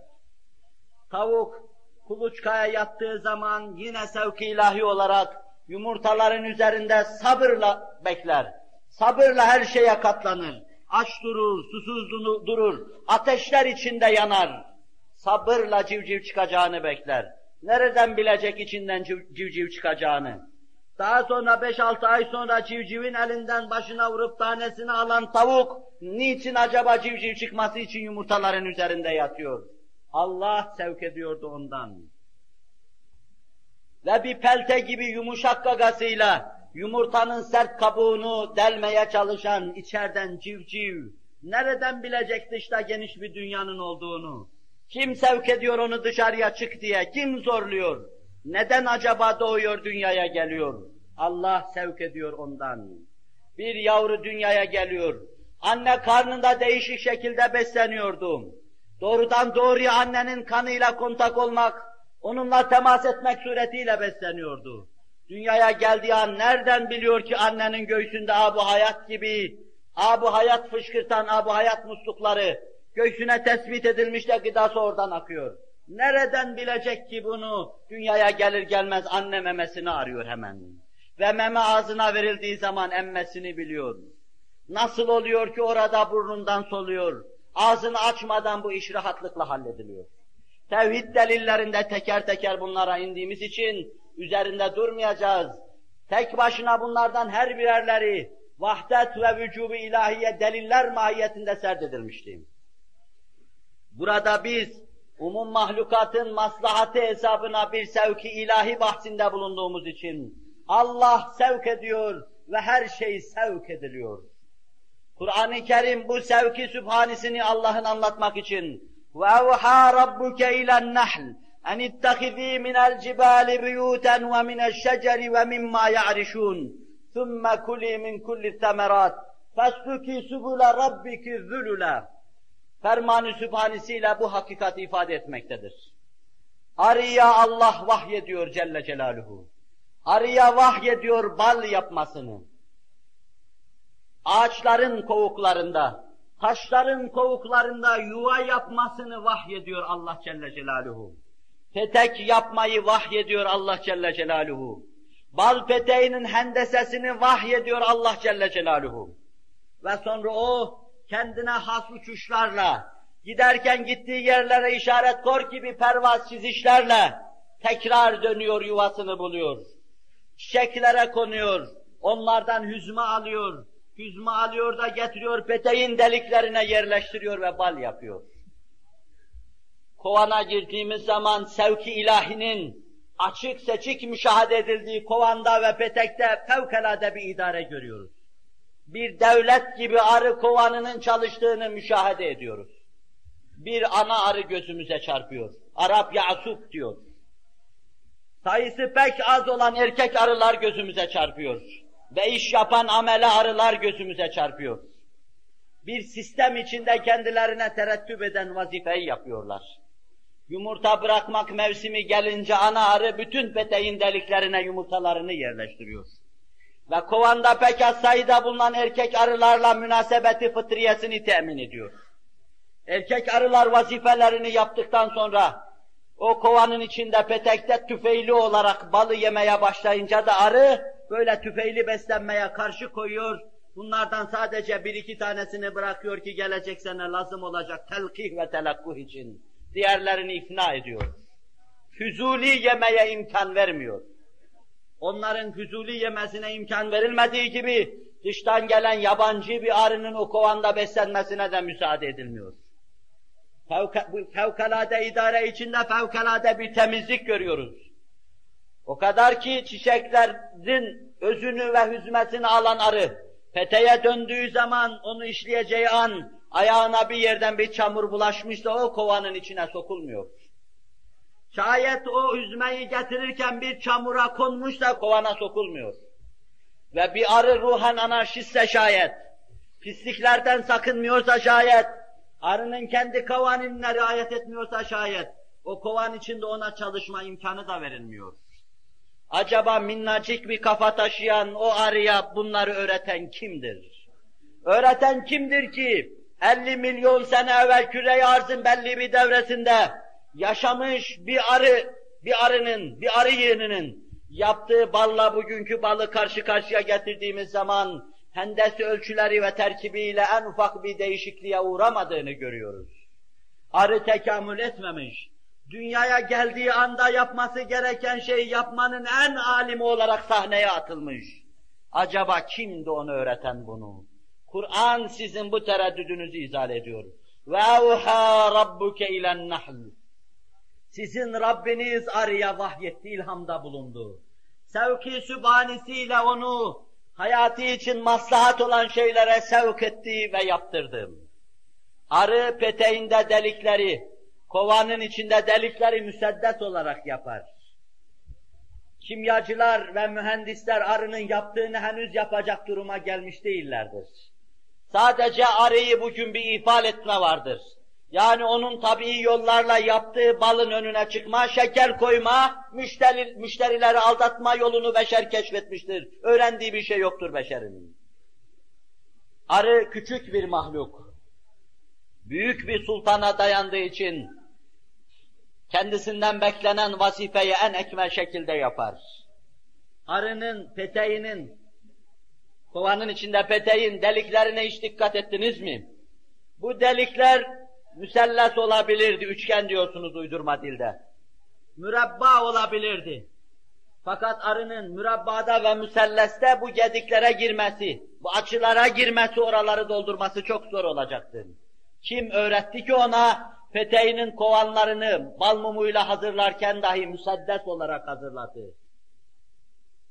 Tavuk, kuluçkaya yattığı zaman yine sevk-i ilahi olarak yumurtaların üzerinde sabırla bekler. Sabırla her şeye katlanır. aç durur, susuz durur, ateşler içinde yanar. Sabırla civciv çıkacağını bekler. Nereden bilecek içinden civciv çıkacağını? Daha sonra 5-6 ay sonra civcivin elinden başına vurup tanesini alan tavuk, niçin acaba civciv çıkması için yumurtaların üzerinde yatıyor? Allah sevk ediyordu ondan. Ve bir pelte gibi yumuşak gagasıyla yumurtanın sert kabuğunu delmeye çalışan içeriden civciv, nereden bilecek dışta geniş bir dünyanın olduğunu? Kim sevk ediyor onu dışarıya çık diye, kim zorluyor? Neden acaba doğuyor, dünyaya geliyor? Allah sevk ediyor ondan. Bir yavru dünyaya geliyor. Anne karnında değişik şekilde besleniyordu. Doğrudan doğruya annenin kanıyla kontak olmak, onunla temas etmek suretiyle besleniyordu. Dünyaya geldiği an nereden biliyor ki annenin göğsünde Âb-ı Hayat gibi, Âb-ı Hayat fışkırtan Âb-ı Hayat muslukları göğsüne tespit edilmiş de gıdası oradan akıyor. Nereden bilecek ki bunu? Dünyaya gelir gelmez anne memesini arıyor hemen. Ve meme ağzına verildiği zaman emmesini biliyor. Nasıl oluyor ki orada burnundan soluyor? Ağzını açmadan bu iş rahatlıkla hallediliyor. Tevhid delillerinde teker teker bunlara indiğimiz için üzerinde durmayacağız. Tek başına bunlardan her birerleri vahdet ve vücubu ilahiye deliller mahiyetinde serdedilmişti. Burada biz umum mahlukatın maslahatı hesabına bir sevki ilahi bahsinde bulunduğumuz için Allah sevk ediyor ve her şey sevk ediliyor. Kur'an-ı Kerim bu sevki sübhanisini Allah'ın anlatmak için وَاَوْحَا رَبُّكَ اِلَى النَّحْلِ اَنِ اتَّخِذ۪ي مِنَ الْجِبَالِ بُيُوتًا وَمِنَ الشَّجَرِ وَمِمَّا يَعْرِشُونَ ثُمَّ كُلِي مِنْ كُلِّ الثَّمَرَاتِ فَاسْلُكِي سُبُلَ رَبِّكِ ذُلُلًا Ferman-ı sübhanesiyle bu hakikati ifade etmektedir. Arıya Allah vahyediyor Celle Celaluhu. Arıya vahyediyor bal yapmasını. Ağaçların kovuklarında, taşların kovuklarında yuva yapmasını vahyediyor Allah Celle Celaluhu. Petek yapmayı vahyediyor Allah Celle Celaluhu. Bal peteğinin hendesesini vahyediyor Allah Celle Celaluhu. Ve sonra o kendine has uçuşlarla, giderken gittiği yerlere işaret kor gibi pervaz çizişlerle tekrar dönüyor, yuvasını buluyor. Çiçeklere konuyor, onlardan hüzme alıyor. Hüzme alıyor da getiriyor, peteğin deliklerine yerleştiriyor ve bal yapıyor. Kovana girdiğimiz zaman sevki ilahinin açık seçik müşahede edildiği kovanda ve petekte fevkalade bir idare görüyoruz. Bir devlet gibi arı kovanının çalıştığını müşahede ediyoruz. Bir ana arı gözümüze çarpıyor. Arap Ya'sup diyor. Sayısı pek az olan erkek arılar gözümüze çarpıyor. Ve iş yapan amele arılar gözümüze çarpıyor. Bir sistem içinde kendilerine terettüp eden vazifeyi yapıyorlar. Yumurta bırakmak mevsimi gelince ana arı bütün peteğin deliklerine yumurtalarını yerleştiriyor. Ve kovanda pek az sayıda bulunan erkek arılarla münasebeti fıtriyesini temin ediyor. Erkek arılar vazifelerini yaptıktan sonra o kovanın içinde petekte tüfeğli olarak balı yemeye başlayınca da arı böyle tüfeğli beslenmeye karşı koyuyor. Bunlardan sadece bir iki tanesini bırakıyor ki gelecek sene lazım olacak telkih ve telakkuh için. Diğerlerini ikna ediyor. Füzuli yemeye imkan vermiyor. Onların füzuli yemesine imkan verilmediği gibi dıştan gelen yabancı bir arının o kovanda beslenmesine de müsaade edilmiyor. Fevkalade idare içinde fevkalade bir temizlik görüyoruz. O kadar ki çiçeklerin özünü ve hüzmetini alan arı, peteğe döndüğü zaman onu işleyeceği an, ayağına bir yerden bir çamur bulaşmış da o kovanın içine sokulmuyor. Şayet o hüzmeyi getirirken bir çamura konmuş da kovana sokulmuyor. Ve bir arı ruhen anarşistse şayet, pisliklerden sakınmıyorsa şayet, arının kendi kavaninine riayet etmiyorsa şayet, o kovan içinde ona çalışma imkanı da verilmiyor. Acaba minnacık bir kafa taşıyan o arıya bunları öğreten kimdir? Öğreten kimdir ki 50 milyon sene evvel küre-i arzın belli bir devresinde yaşamış bir arı yığınının yaptığı balla bugünkü balı karşı karşıya getirdiğimiz zaman hendesi ölçüleri ve terkibiyle en ufak bir değişikliğe uğramadığını görüyoruz. Arı tekamül etmemiş, dünyaya geldiği anda yapması gereken şeyi yapmanın en alimi olarak sahneye atılmış. Acaba kimdi onu öğreten bunu? Kur'an sizin bu tereddüdünüzü izah ediyor. وَاَوْحَى رَبُّكَ اِلَى النَّحْلِ Sizin Rabbiniz arıya vahyetti, ilhamda bulundu. Sevki sübhanesiyle onu hayatı için maslahat olan şeylere sevk etti ve yaptırdı. Arı peteğinde delikleri, kovanın içinde delikleri müseddet olarak yapar. Kimyacılar ve mühendisler arının yaptığını henüz yapacak duruma gelmiş değillerdir. Sadece arıyı bugün bir ifade etme vardır. Yani onun tabii yollarla yaptığı balın önüne çıkma, şeker koyma, müşterileri aldatma yolunu beşer keşfetmiştir. Öğrendiği bir şey yoktur beşerin. Arı küçük bir mahluk. Büyük bir sultana dayandığı için kendisinden beklenen vazifeyi en ekmel şekilde yapar. Arının peteğinin, kovanın içinde peteğin deliklerine hiç dikkat ettiniz mi? Bu delikler müselles olabilirdi, üçgen diyorsunuz uydurma dilde. Mürabba olabilirdi. Fakat arının mürabbada ve müselleste bu gediklere girmesi, bu açılara girmesi, oraları doldurması çok zor olacaktır. Kim öğretti ki ona peteğinin kovanlarını bal mumuyla hazırlarken dahi müseddet olarak hazırladı?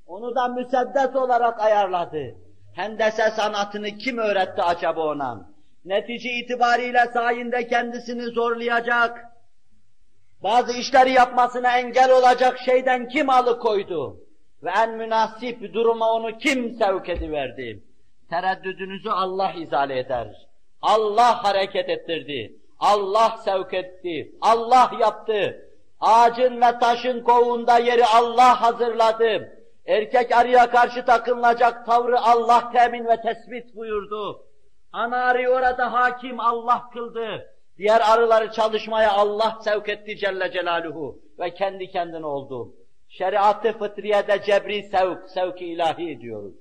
Onu da müseddet olarak ayarladı. Hendese sanatını kim öğretti acaba ona? Netice itibariyle sayinde kendisini zorlayacak, bazı işleri yapmasına engel olacak şeyden kim alıkoydu? Ve en münasip duruma onu kim sevk ediverdi? Tereddüdünüzü Allah izale eder. Allah hareket ettirdi. Allah sevk etti. Allah yaptı. Ağacın ve taşın kovuğunda yeri Allah hazırladı. Erkek arıya karşı takınılacak tavrı Allah temin ve tespit buyurdu. Ana arıyı orada hakim Allah kıldı. Diğer arıları çalışmaya Allah sevk etti Celle Celaluhu ve kendi kendine oldu. Şeriat-ı fıtriyede cebri sevk-i ilahi diyoruz.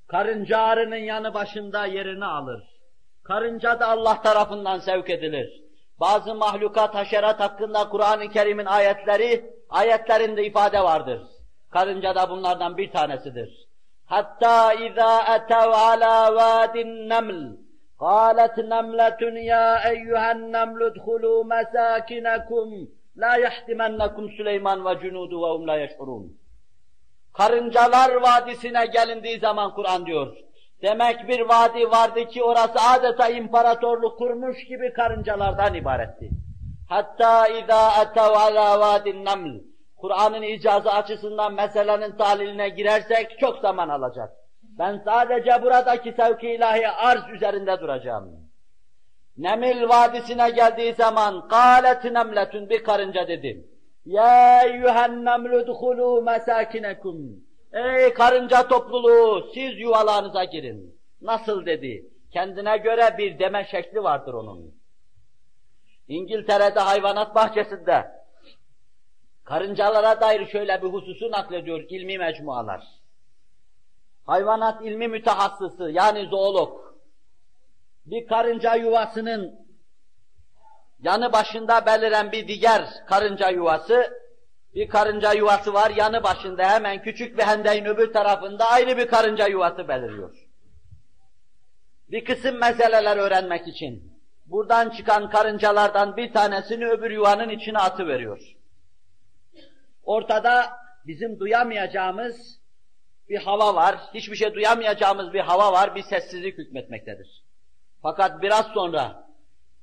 Karınca arının yanı başında yerini alır. Karınca da Allah tarafından sevk edilir. Bazı mahlukat, haşerat hakkında Kur'an-ı Kerim'in ayetlerinde ifade vardır. Karınca da bunlardan bir tanesidir. Hatta izâ etev alâ vâdin neml, قالت نملة يا أيها النمل ادخلوا مساكنكم لا يحتمنكم سليمان وجنوده وهم لا يشعرون. Karıncalar vadisine gelindiği zaman Kur'an diyor. Demek bir vadi vardı ki orası adeta imparatorluk kurmuş gibi karıncalardan ibaretti. Hatta izâ etev alâ vâdin neml. Kur'an'ın icazı açısından meselenin tahliline girersek çok zaman alacak. Ben sadece buradaki sevk-i ilahi arz üzerinde duracağım. Nemil vadisine geldiği zaman قَالَتْ نَمْلَةٌ bir karınca dedi. يَا اَيُّهَا النَّمْلُ دُخُلُوا مَسَاكِنَكُمْ Ey karınca topluluğu siz yuvalarınıza girin. Nasıl dedi? Kendine göre bir deme şekli vardır onun. İngiltere'de hayvanat bahçesinde karıncalara dair şöyle bir hususu naklediyor ilmi mecmualar. Hayvanat ilmi mütehassısı yani zoolog bir karınca yuvasının yanı başında beliren bir diğer karınca yuvası, bir karınca yuvası var yanı başında hemen küçük bir hendeğin öbür tarafında ayrı bir karınca yuvası beliriyor. Bir kısım meseleler öğrenmek için buradan çıkan karıncalardan bir tanesini öbür yuvanın içine atıveriyor. Ortada bizim duyamayacağımız bir hava var, hiçbir şey duyamayacağımız bir hava var, bir sessizlik hükmetmektedir. Fakat biraz sonra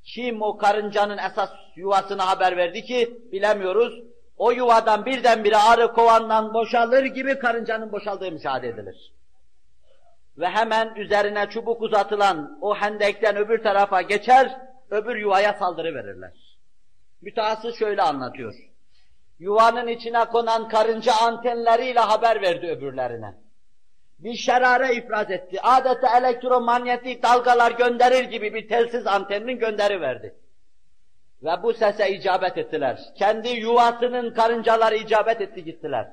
kim o karıncanın esas yuvasına haber verdi ki bilemiyoruz, o yuvadan birdenbire arı kovandan boşalır gibi karıncanın boşaldığı müşahede edilir. Ve hemen üzerine çubuk uzatılan o hendekten öbür tarafa geçer, öbür yuvaya saldırıverirler. Mütehassıs şöyle anlatıyor. Yuvanın içine konan karınca antenleriyle haber verdi öbürlerine. Bir şerare ifraz etti. Adeta elektromanyetik dalgalar gönderir gibi bir telsiz anteninin gönderiverdi. Ve bu sese icabet ettiler. Kendi yuvasının karıncaları icabet etti gittiler.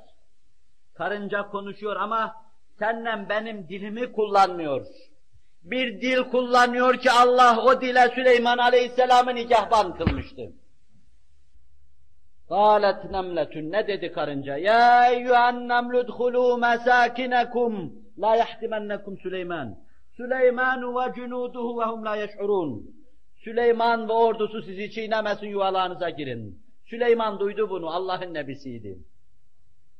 Karınca konuşuyor ama Seninle benim dilimi kullanmıyor. Bir dil kullanıyor ki Allah o dile Süleyman Aleyhisselam'ı nikahban kılmıştı. قَالَتْ نَمْلَةٌ Ne dedi karınca? يَا اَيُّهَا النَّمْلُ ادْخُلُوا مَسَاكِنَكُمْ لَا يَحْتِمَنَّكُمْ سُلَيْمَانُ سُلَيْمَانُ وَجُنُودُهُ وَهُمْ لَا يَشْعُرُونَ Süleyman ve ordusu sizi çiğnemesin, yuvalarınıza girin. Süleyman duydu bunu, Allah'ın nebisiydi.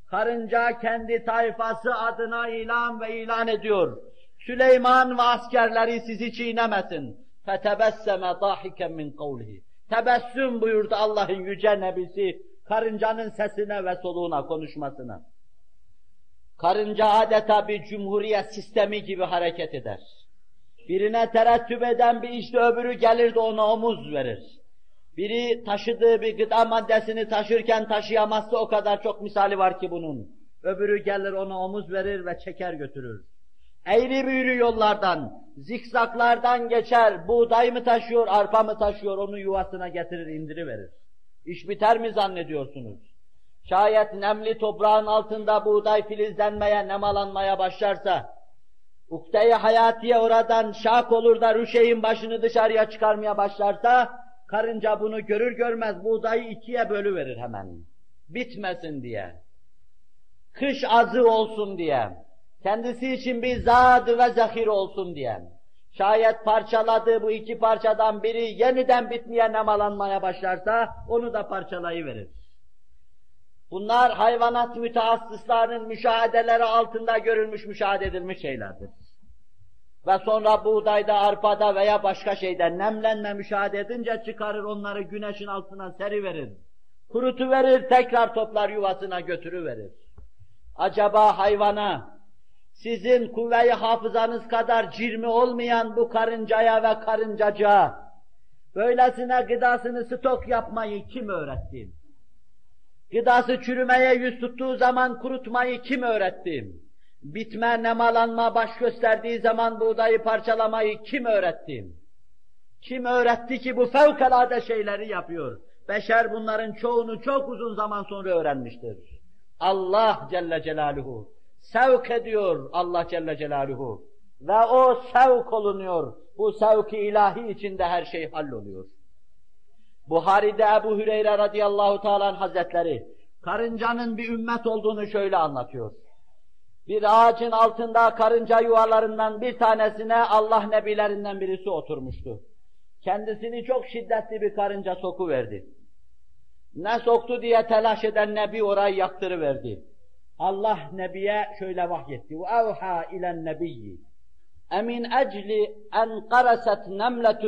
Karınca kendi tayfası adına ilan ediyor. Süleyman ve askerleri sizi çiğnemesin. فَتَبَسَّمَ ضَاحِكًا مِنْ قَوْلِهِ Tebessüm buyurdu Allah'ın yüce nebisi, karıncanın sesine ve soluğuna, konuşmasına. Karınca adeta bir cumhuriyet sistemi gibi hareket eder. Birine terettüp eden bir işte öbürü gelir de ona omuz verir. Biri taşıdığı bir gıda maddesini taşırken taşıyamazsa o kadar çok misali var ki bunun. Öbürü gelir ona omuz verir ve çeker götürür. Eğri büğrü yollardan, zikzaklardan geçer, buğday mı taşıyor, arpa mı taşıyor, onu yuvasına getirir, indiriverir. İş biter mi zannediyorsunuz? Şayet nemli toprağın altında buğday filizlenmeye, nemalanmaya başlarsa, ukde-i hayatiye oradan şak olur da rüşeğin başını dışarıya çıkarmaya başlarsa, karınca bunu görür görmez buğdayı ikiye bölüverir hemen. Bitmesin diye. Kış azı olsun diye. Kendisi için bir zad ve zahir olsun diye. Şayet parçaladığı bu iki parçadan biri yeniden bitmeye, nemalanmaya başlarsa onu da parçalayıverir. Bunlar hayvanat mütehassıslarının müşahedeleri altında görülmüş, müşahede edilmiş şeylerdir. Ve sonra buğdayda, arpada veya başka şeyde nemlenme müşahede edince çıkarır onları güneşin altına seriverir. Kurutuverir, tekrar toplar yuvasına götürüverir. Acaba hayvana, sizin kuvve-i hafızanız kadar cirmi olmayan bu karıncaya ve karıncacığa, böylesine gıdasını stok yapmayı kim öğretti? Gıdası çürümeye yüz tuttuğu zaman kurutmayı kim öğretti? Bitme, nemalanma baş gösterdiği zaman buğdayı parçalamayı kim öğretti? Kim öğretti ki bu fevkalade şeyleri yapıyor? Beşer bunların çoğunu çok uzun zaman sonra öğrenmiştir. Allah Celle Celaluhu sevk ediyor, Allah Celle Celaluhu, ve o sevk olunuyor. Bu sevk-i ilahi içinde her şey halloluyor. Buhari'de Ebu Hüreyre radıyallahu teala hazretleri karıncanın bir ümmet olduğunu şöyle anlatıyor. Bir ağacın altında karınca yuvalarından bir tanesine Allah nebilerinden birisi oturmuştu. Kendisini çok şiddetli bir karınca sokuverdi. Ne soktu diye telaş eden nebi orayı yaktırıverdi. Allah nebiye şöyle vahyetti. وَاَوْحَا اِلَى النَّبِيِّ اَمِنْ اَجْلِ اَنْ قَرَسَتْ نَمْلَةٌ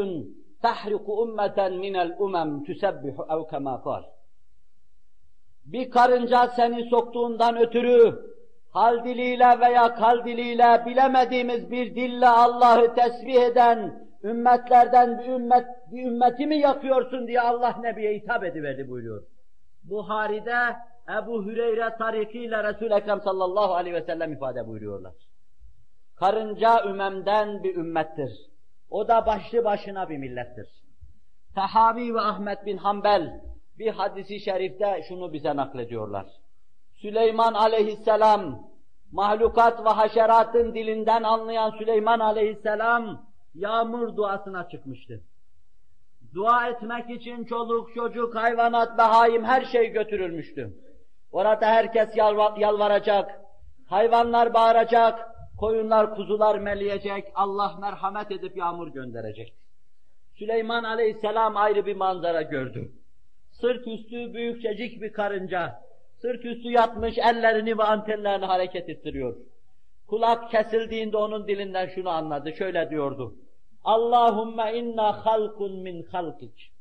تَحْرِقُ اُمَّةً مِنَ الْاُمَمْ تُسَبِّحُ اَوْ كَمَا قَالَ Bir karınca seni soktuğundan ötürü hal diliyle veya kal diliyle bilemediğimiz bir dille Allah'ı tesbih eden ümmetlerden bir ümmeti mi yakıyorsun diye Allah Nebi'ye hitap ediverdi buyuruyor. Buhari'de Ebu Hüreyre tarikiyle Resul-i Ekrem sallallahu aleyhi ve sellem ifade buyuruyorlar. Karınca ümemden bir ümmettir. O da başlı başına bir millettir. Tahavi ve Ahmet bin Hanbel bir hadisi şerifte şunu bize naklediyorlar. Süleyman aleyhisselam, mahlukat ve haşeratın dilinden anlayan Süleyman aleyhisselam yağmur duasına çıkmıştı. Dua etmek için çoluk, çocuk, hayvanat, behaim her şey götürülmüştü. Orada herkes yalvaracak, hayvanlar bağıracak, koyunlar, kuzular meleyecek, Allah merhamet edip yağmur gönderecek. Süleyman aleyhisselam ayrı bir manzara gördü. Sırt üstü büyükçecik bir karınca, sırt üstü yatmış ellerini ve antenlerini hareket ettiriyor. Kulak kesildiğinde onun dilinden şunu anladı, şöyle diyordu. Allahümme inna halkun min halkik.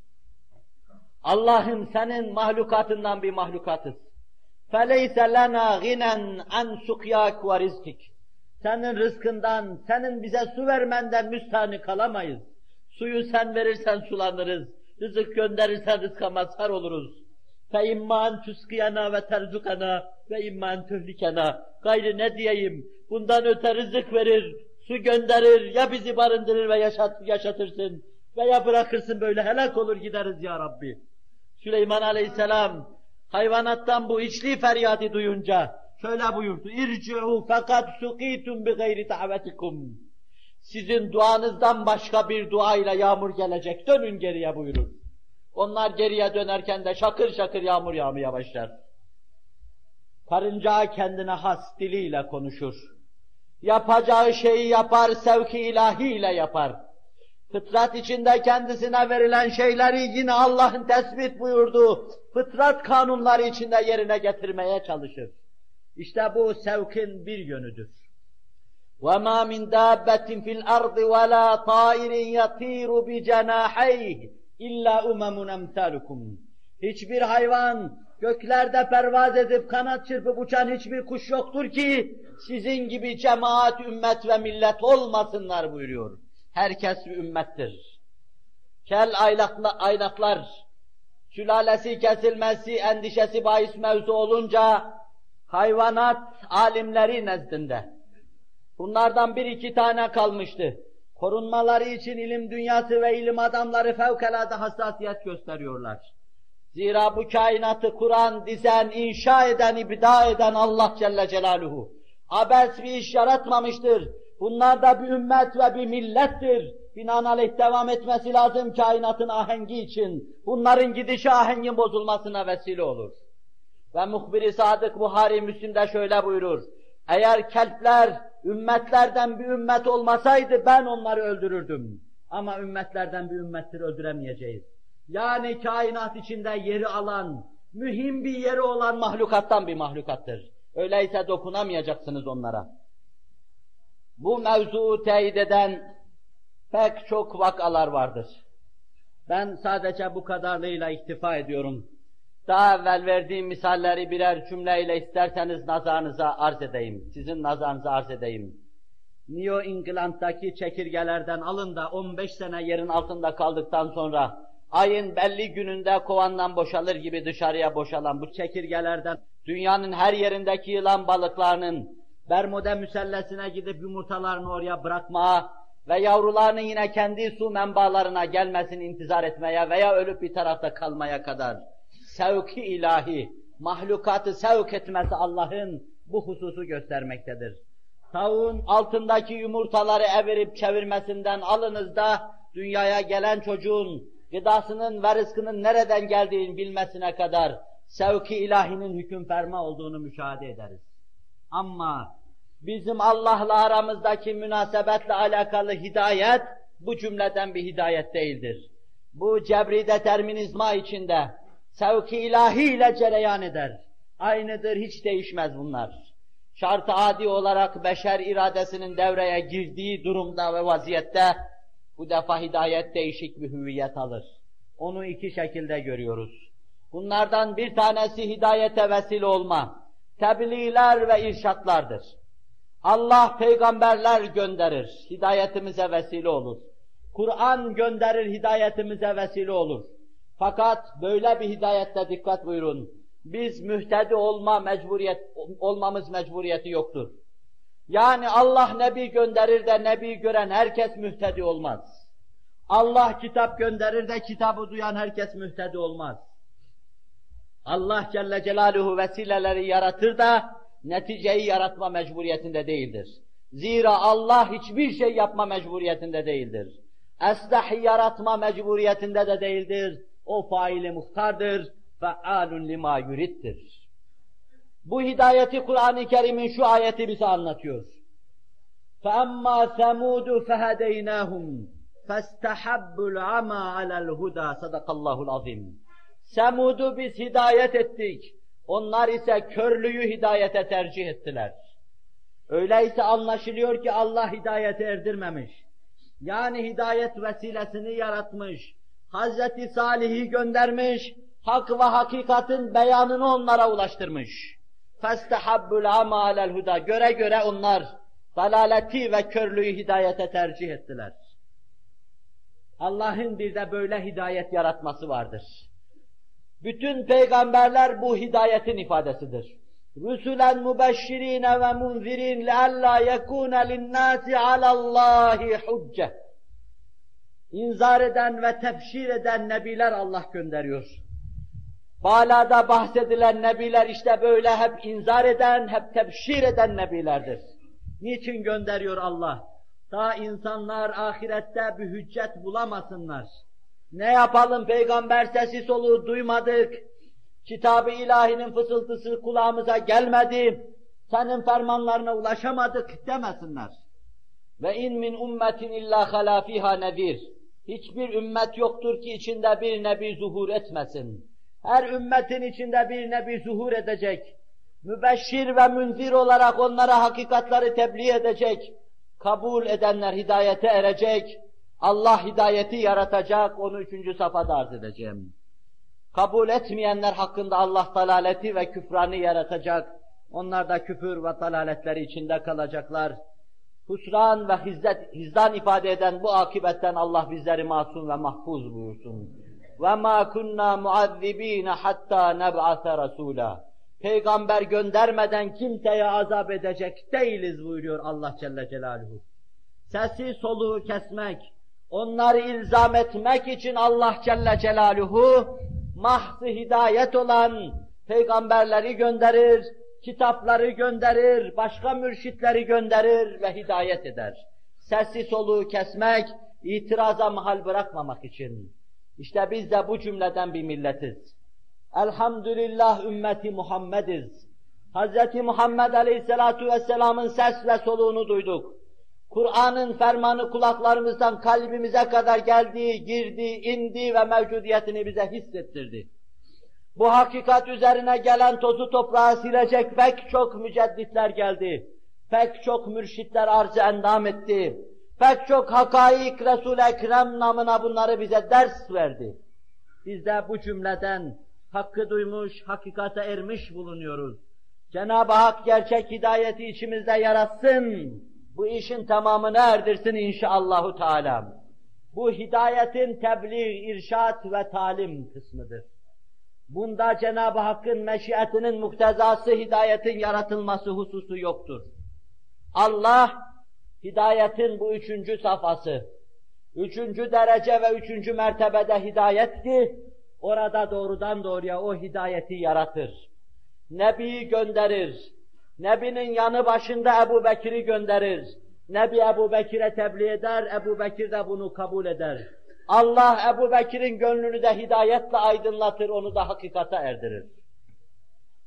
Allah'ım senin mahlukatından bir mahlukatız. Feleyse lena ginen an sukyak ve rizkik. Senin rızkından, senin bize su vermenden müstahni kalamayız. Suyu sen verirsen sulanırız. Rızık gönderirsen rızka mazhar oluruz. فَاِمَّا اَنْ تُسْقِيَنَا وَتَرْزُقَنَا وَاِمَّا اَنْ تُهْلِكَنَا Gayrı ne diyeyim? Bundan öte rızık verir, su gönderir, ya bizi barındırır ve yaşatırsın veya bırakırsın böyle helak olur gideriz ya Rabbi. Süleyman aleyhisselam hayvanattan bu içli feryadı duyunca, şöyle buyurdu. İrci'u fakat suqitum bi gayri davetikum. Sizin duanızdan başka bir duayla yağmur gelecek. Dönün geriye buyurur. Onlar geriye dönerken de şakır şakır yağmur yağmaya başlar. Karınca kendine has diliyle konuşur. Yapacağı şeyi yapar, sevki ilahiyle yapar. Fıtrat içinde kendisine verilen şeyleri yine Allah'ın tespit buyurduğu fıtrat kanunları içinde yerine getirmeye çalışır. İşte bu sevkin bir yönüdür. وَمَا مِنْ دَابَّةٍ فِي الْأَرْضِ وَلَا طَائِرٍ يَطِيرُ بِجَنَاحَيْهِ İlla umemun emsalukum. Hiçbir hayvan, göklerde pervaz edip kanat çırpıp uçan hiçbir kuş yoktur ki sizin gibi cemaat, ümmet ve millet olmasınlar buyuruyor. Herkes bir ümmettir. Kel aynaklar, sülalesi kesilmesi endişesi bahis mevzu olunca hayvanat alimleri nezdinde. Bunlardan bir iki tane kalmıştı. Korunmaları için ilim dünyası ve ilim adamları fevkalade hassasiyet gösteriyorlar. Zira bu kainatı kuran, dizen, inşa eden, ibda eden Allah Celle Celaluhu abes bir iş yaratmamıştır. Bunlar da bir ümmet ve bir millettir. Binaenaleyh devam etmesi lazım kainatın ahengi için. Bunların gidişi ahengin bozulmasına vesile olur. Ve muhbir-i sadık Buhari Müslim'de şöyle buyurur. Eğer kelpler ümmetlerden bir ümmet olmasaydı ben onları öldürürdüm. Ama ümmetlerden bir ümmettir öldüremeyeceğiz. Yani kainat içinde yeri alan, mühim bir yeri olan mahlukattan bir mahlukattır. Öyleyse dokunamayacaksınız onlara. Bu mevzuu teyit eden pek çok vakalar vardır. Ben sadece bu kadarlığıyla iktifa ediyorum. Daha evvel verdiğim misalleri birer cümleyle isterseniz nazarınıza arz edeyim. Sizin nazarınıza arz edeyim. New England'daki çekirgelerden alın da 15 sene yerin altında kaldıktan sonra ayın belli gününde kovandan boşalır gibi dışarıya boşalan bu çekirgelerden dünyanın her yerindeki yılan balıklarının Bermuda müsellesine gidip yumurtalarını oraya bırakmaya ve yavrularının yine kendi su menbaalarına gelmesini intizar etmeye veya ölüp bir tarafta kalmaya kadar sevki ilahi, mahlukatı sevk etmesi Allah'ın bu hususu göstermektedir. Tavuğun altındaki yumurtaları evirip çevirmesinden alınız da dünyaya gelen çocuğun gıdasının ve rızkının nereden geldiğini bilmesine kadar sevki ilahinin hüküm ferma olduğunu müşahede ederiz. Ama bizim Allah'la aramızdaki münasebetle alakalı hidayet bu cümleden bir hidayet değildir. Bu cebri determinizma içinde sevki ilahiyle cereyan eder. Aynıdır, hiç değişmez bunlar. Şart-ı adi olarak beşer iradesinin devreye girdiği durumda ve vaziyette bu defa hidayet değişik bir hüviyet alır. Onu iki şekilde görüyoruz. Bunlardan bir tanesi hidayete vesile olma, tebliğler ve irşatlardır. Allah peygamberler gönderir, hidayetimize vesile olur. Kur'an gönderir, hidayetimize vesile olur. Fakat böyle bir hidayette dikkat buyurun. Biz mühtedi olmamız mecburiyeti yoktur. Yani Allah nebi gönderir de nebi gören herkes mühtedi olmaz. Allah kitap gönderir de kitabı duyan herkes mühtedi olmaz. Allah Celle Celaluhu vesileleri yaratır da neticeyi yaratma mecburiyetinde değildir. Zira Allah hiçbir şey yapma mecburiyetinde değildir. Estahi yaratma mecburiyetinde de değildir. O faili muhtardır. Fe'alun lima yuriddir. Bu hidayeti Kur'an-ı Kerim'in şu ayeti bize anlatıyor. فَأَمَّا ثَمُودُ فَهَدَيْنَاهُمْ فَاسْتَحَبُّ الْعَمَى عَلَى الْهُدَى Sadakallahul azim. Semud'u biz hidayet ettik. Onlar ise körlüğü hidayete tercih ettiler. Öyleyse anlaşılıyor ki Allah hidayete erdirmemiş. Yani hidayet vesilesini yaratmış. Hazreti Salih'i göndermiş. Hak ve hakikatin beyanını onlara ulaştırmış. فَاسْتَحَبُّ الْعَمَى عَلَى الْهُدَى Göre göre onlar dalaleti ve körlüğü hidayete tercih ettiler. Allah'ın bir de böyle hidayet yaratması vardır. Bütün peygamberler bu hidayetin ifadesidir. رُسُلًا مُبَشِّرِينَ وَمُنْذِرِينَ لَأَلَّا يَكُونَ لِلنَّاسِ عَلَى اللّٰهِ حُجَّةً İnzar eden ve tebşir eden nebiler Allah gönderiyor. Balada bahsedilen nebiler işte böyle hep inzar eden, hep tebşir eden nebilerdir. Niçin gönderiyor Allah? Ta insanlar ahirette bir hüccet bulamasınlar. Ne yapalım, peygamber sesi soluğu duymadık, kitab-ı ilahinin fısıltısı kulağımıza gelmedi, senin fermanlarına ulaşamadık demesinler. Ve in min ummetin illa hala fiha nezir. Hiçbir ümmet yoktur ki içinde bir nebi zuhur etmesin. Her ümmetin içinde bir nebi zuhur edecek. Mübeşşir ve münzir olarak onlara hakikatları tebliğ edecek. Kabul edenler hidayete erecek. Allah hidayeti yaratacak, onu 3. safhada arz edeceğim. Kabul etmeyenler hakkında Allah dalaleti ve küfranı yaratacak. Onlar da küfür ve dalaletleri içinde kalacaklar. Husran ve hizdan ifade eden bu akibetten Allah bizleri masum ve mahfuz buyursun. وَمَا كُنَّا مُعَذِّب۪ينَ حَتَّى نَبْعَثَ رَسُولًا. Peygamber göndermeden kimseye azap edecek değiliz buyuruyor Allah Celle Celaluhu. Sesi soluğu kesmek, onları ilzam etmek için Allah Celle Celaluhu mahz-ı hidayet olan peygamberleri gönderir, kitapları gönderir, başka mürşitleri gönderir ve hidayet eder. Sesi soluğu kesmek, itiraza mahal bırakmamak için. İşte biz de bu cümleden bir milletiz. Elhamdülillah ümmeti Muhammediz. Hz. Muhammed Aleyhisselatu Vesselam'ın ses ve soluğunu duyduk. Kur'an'ın fermanı kulaklarımızdan kalbimize kadar geldi, girdi, indi ve mevcudiyetini bize hissettirdi. Bu hakikat üzerine gelen tozu toprağa silecek pek çok mücedditler geldi. Pek çok mürşitler arz-ı endam etti. Pek çok hakaik Resul-i Ekrem namına bunları bize ders verdi. Biz de bu cümleden hakkı duymuş, hakikate ermiş bulunuyoruz. Cenab-ı Hak gerçek hidayeti içimizde yaratsın. Bu işin tamamını erdirsin inşallahü teâlâ. Bu hidayetin tebliğ, irşad ve talim kısmıdır. Bunda Cenab-ı Hakk'ın meşiyetinin muktezası hidayetin yaratılması hususu yoktur. Allah, hidayetin bu 3. safhası, 3. derece ve 3. mertebede hidayet ki, orada doğrudan doğruya o hidayeti yaratır. Nebi'yi gönderir. Nebi'nin yanı başında Ebu Bekir'i gönderir. Nebi Ebu Bekir'e tebliğ eder, Ebu Bekir de bunu kabul eder. Allah Ebu Bekir'in gönlünü de hidayetle aydınlatır, onu da hakikate erdirir.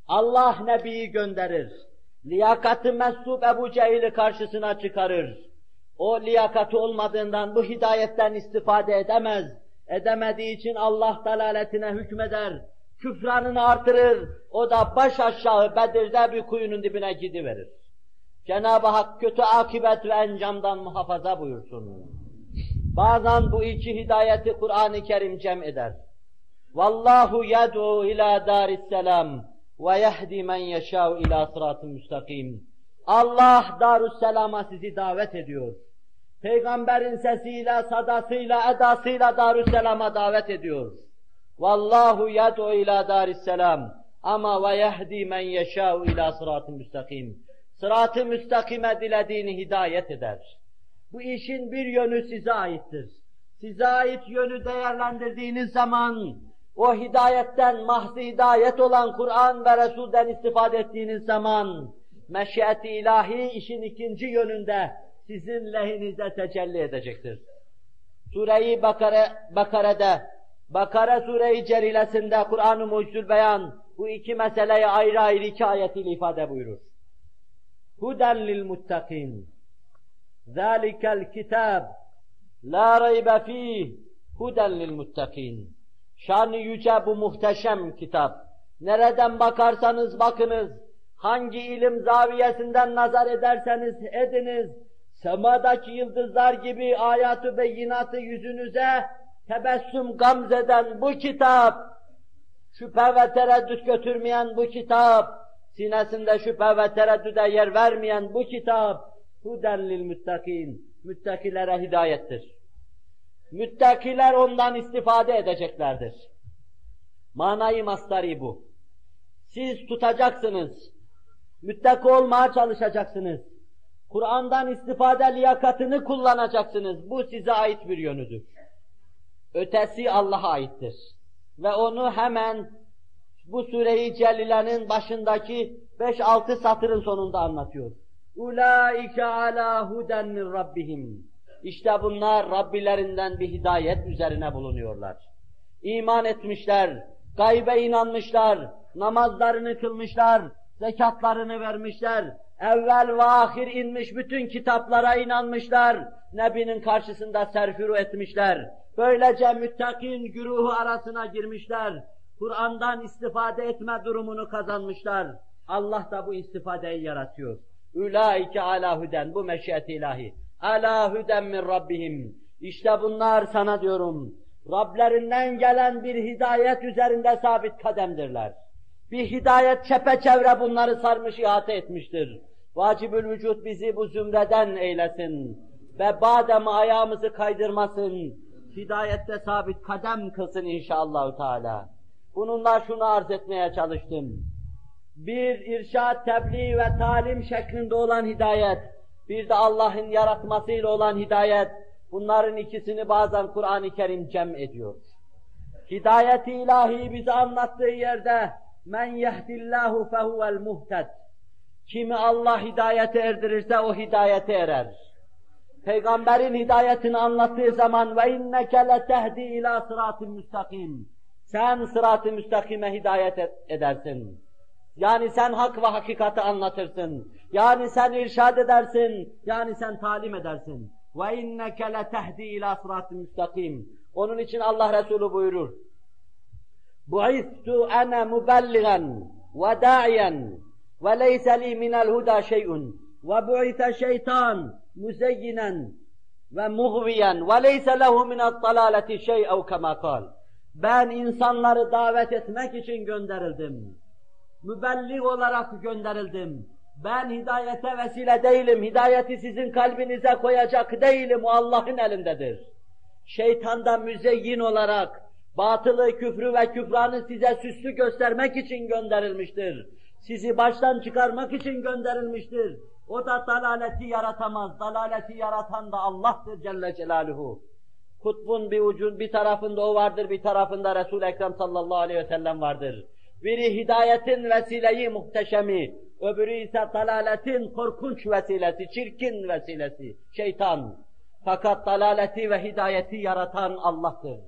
Allah Nebi'yi gönderir. Liyakatı meslup Ebu Cehil'i karşısına çıkarır. O liyakatı olmadığından bu hidayetten istifade edemez. Edemediği için Allah dalaletine hükmeder. Küfranını artırır. O da baş aşağı Bedir'de bir kuyunun dibine gidiverir. Cenab-ı Hak kötü akibet ve encamdan muhafaza buyursun. Bazen bu 2 hidayeti Kur'an-ı Kerim cem eder. Vallahu yed'u ila darisselam ve yehdi men yeşâ'u ila sırat-ı müstakim. Allah Darüsselam'a sizi davet ediyor. Peygamberin sesiyle, sadasıyla, edasıyla Darüsselam'a davet ediyor. Vallahu yed'u ila darisselam ama ve yehdi men yeşâ'u ila sırat-ı müstakim. Sırat-ı müstakime dilediğini hidayet eder. Bu işin bir yönü size aittir. Size ait yönü değerlendirdiğiniz zaman, o hidayetten, mahz-ı hidayet olan Kur'an ve Resul'den istifade ettiğiniz zaman, meşiyet-i ilahi işin 2. yönünde sizin lehinize tecelli edecektir. Sure-i Bakare'de, Bakare Sure-i Celilesinde Kur'an-ı Mucizül Beyan bu 2 meseleyi ayrı ayrı 2 ayetiyle ifade buyurur. Huden lil muttakin. Zâlikel kitâb lâ raybe fîh huden lil muttakin. Şan-ı yüce bu muhteşem kitap. Nereden bakarsanız bakınız, hangi ilim zaviyesinden nazar ederseniz ediniz, semadaki yıldızlar gibi ayat-ı beyinatı yüzünüze tebessüm gamzeden bu kitap, şüphe ve tereddüt götürmeyen bu kitap, sinesinde şüphe ve tereddüde yer vermeyen bu kitap, huden lil muttakin, müttakilere hidayettir. Müttakiler ondan istifade edeceklerdir. Manayı mastarî bu. Siz tutacaksınız, müttaki olmaya çalışacaksınız. Kur'an'dan istifade liyakatını kullanacaksınız. Bu size ait bir yönüdür. Ötesi Allah'a aittir. Ve onu hemen bu Sure-i Celile'nin başındaki 5-6 satırın sonunda anlatıyor. Ulaike ala huden min rabbihim. İşte bunlar Rabbilerinden bir hidayet üzerine bulunuyorlar. İman etmişler, gaybe inanmışlar, namazlarını kılmışlar, zekatlarını vermişler, evvel ve ahir inmiş bütün kitaplara inanmışlar, Nebinin karşısında serfuru etmişler. Böylece müttakin güruhu arasına girmişler, Kur'an'dan istifade etme durumunu kazanmışlar. Allah da bu istifadeyi yaratıyor. Ulaike ala huden, bu meşiyet-i ilahi. Ala huden min rabbihim. İşte bunlar sana diyorum, Rablerinden gelen bir hidayet üzerinde sabit kademdirler. Bir hidayet çepeçevre bunları sarmış, ihate etmiştir. Vacibül vücut bizi bu zümreden eylesin ve badem ayağımızı kaydırmasın, hidayette sabit kadem kılsın inşallah Teala. Bununla şunu arz etmeye çalıştım. Bir irşad, tebliğ ve talim şeklinde olan hidayet, bir de Allah'ın yaratmasıyla olan hidayet, bunların ikisini bazen Kur'an-ı Kerim cem ediyor. Hidayet-i ilahi bize anlattığı yerde men yehdillahu fehuvel muhted. Kimi Allah hidayete erdirirse o hidayete erer. Peygamberin hidayetini anlattığı zaman ve inneke letehdi ila sırat-ı müstakim. Sen sırat-ı müstakime hidayet edersin. Yani sen hak ve hakikati anlatırsın. Yani sen irşad edersin. Yani sen talim edersin. Ve inneke letehdi ila sırat-ı müstakim. Onun için Allah Resulü buyurur. Bu'istu ana mubelligan ve da'iyen ve leyse li minel huda şey'un ve bu'ite şeytan muzeyyinen ve muğviyen ve leyse lehu minel dalaleti şey'ev kema kal. Ben insanları davet etmek için gönderildim. Mübelliğ olarak gönderildim. Ben hidayete vesile değilim. Hidayeti sizin kalbinize koyacak değilim. O Allah'ın elindedir. Şeytan da müzeyyin olarak batılı, küfrü ve küfranı size süslü göstermek için gönderilmiştir. Sizi baştan çıkarmak için gönderilmiştir. O da dalaleti yaratamaz. Dalaleti yaratan da Allah'tır Celle Celaluhu. Kutbun bir tarafında o vardır, bir tarafında Resul-i Ekrem sallallahu aleyhi ve sellem vardır. Biri hidayetin vesileyi muhteşemi, öbürü ise dalaletin korkunç vesilesi, çirkin vesilesi, şeytan. Fakat dalaleti ve hidayeti yaratan Allah'tır.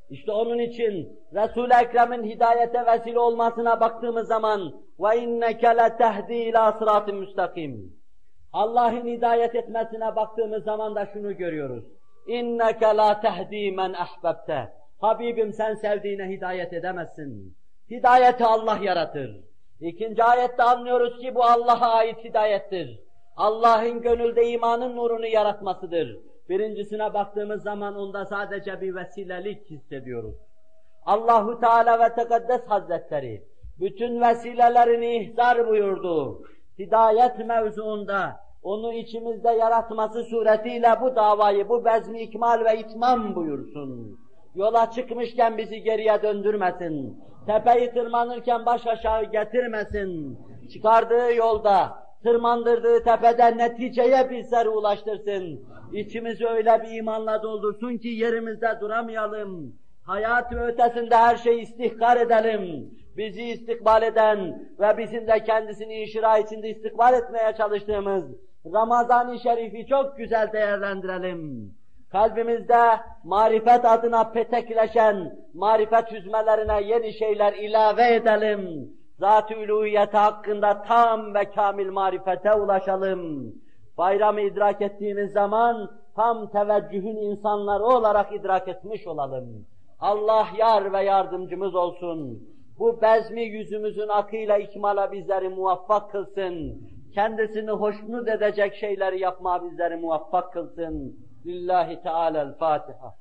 İşte onun için Resul-i Ekrem'in hidayete vesile olmasına baktığımız zaman وَاِنَّكَ لَتَهْدِي اِلٰى صِرَاطٍ müstakim. Allah'ın hidayet etmesine baktığımız zaman da şunu görüyoruz. اِنَّكَ لَا تَهْدِي مَنْ اَحْبَبْتَ. Habibim sen sevdiğine hidayet edemezsin. Hidayeti Allah yaratır. İkinci ayette anlıyoruz ki bu Allah'a ait hidayettir. Allah'ın gönülde imanın nurunu yaratmasıdır. Birincisine baktığımız zaman onda sadece bir vesilelik hissediyoruz. Allahu Teala ve Tekaddes Hazretleri bütün vesilelerini ihzar buyurdu. Hidayet mevzuunda onu içimizde yaratması suretiyle bu davayı, bu bezmi ikmal ve itmam buyursun. Yola çıkmışken bizi geriye döndürmesin. Tepeyi tırmanırken baş aşağı getirmesin. Çıkardığı yolda, tırmandırdığı tepeden neticeye bizleri ulaştırsın. İçimizi öyle bir imanla doldursun ki yerimizde duramayalım. Hayat ve ötesinde her şeyi istihkar edelim. Bizi istikbal eden ve bizim de kendisini inşira içinde istikbal etmeye çalıştığımız Ramazan-ı Şerif'i çok güzel değerlendirelim. Kalbimizde marifet adına petekleşen marifet hüzmelerine yeni şeyler ilave edelim. Zat-ı uluhiyeti hakkında tam ve kamil marifete ulaşalım. Bayramı idrak ettiğimiz zaman tam teveccühün insanları olarak idrak etmiş olalım. Allah yar ve yardımcımız olsun. Bu bezmi yüzümüzün akıyla ikmala bizleri muvaffak kılsın. Kendisini hoşnut edecek şeyleri yapmaya bizleri muvaffak kılsın. Lillahi Teala'l-Fatiha.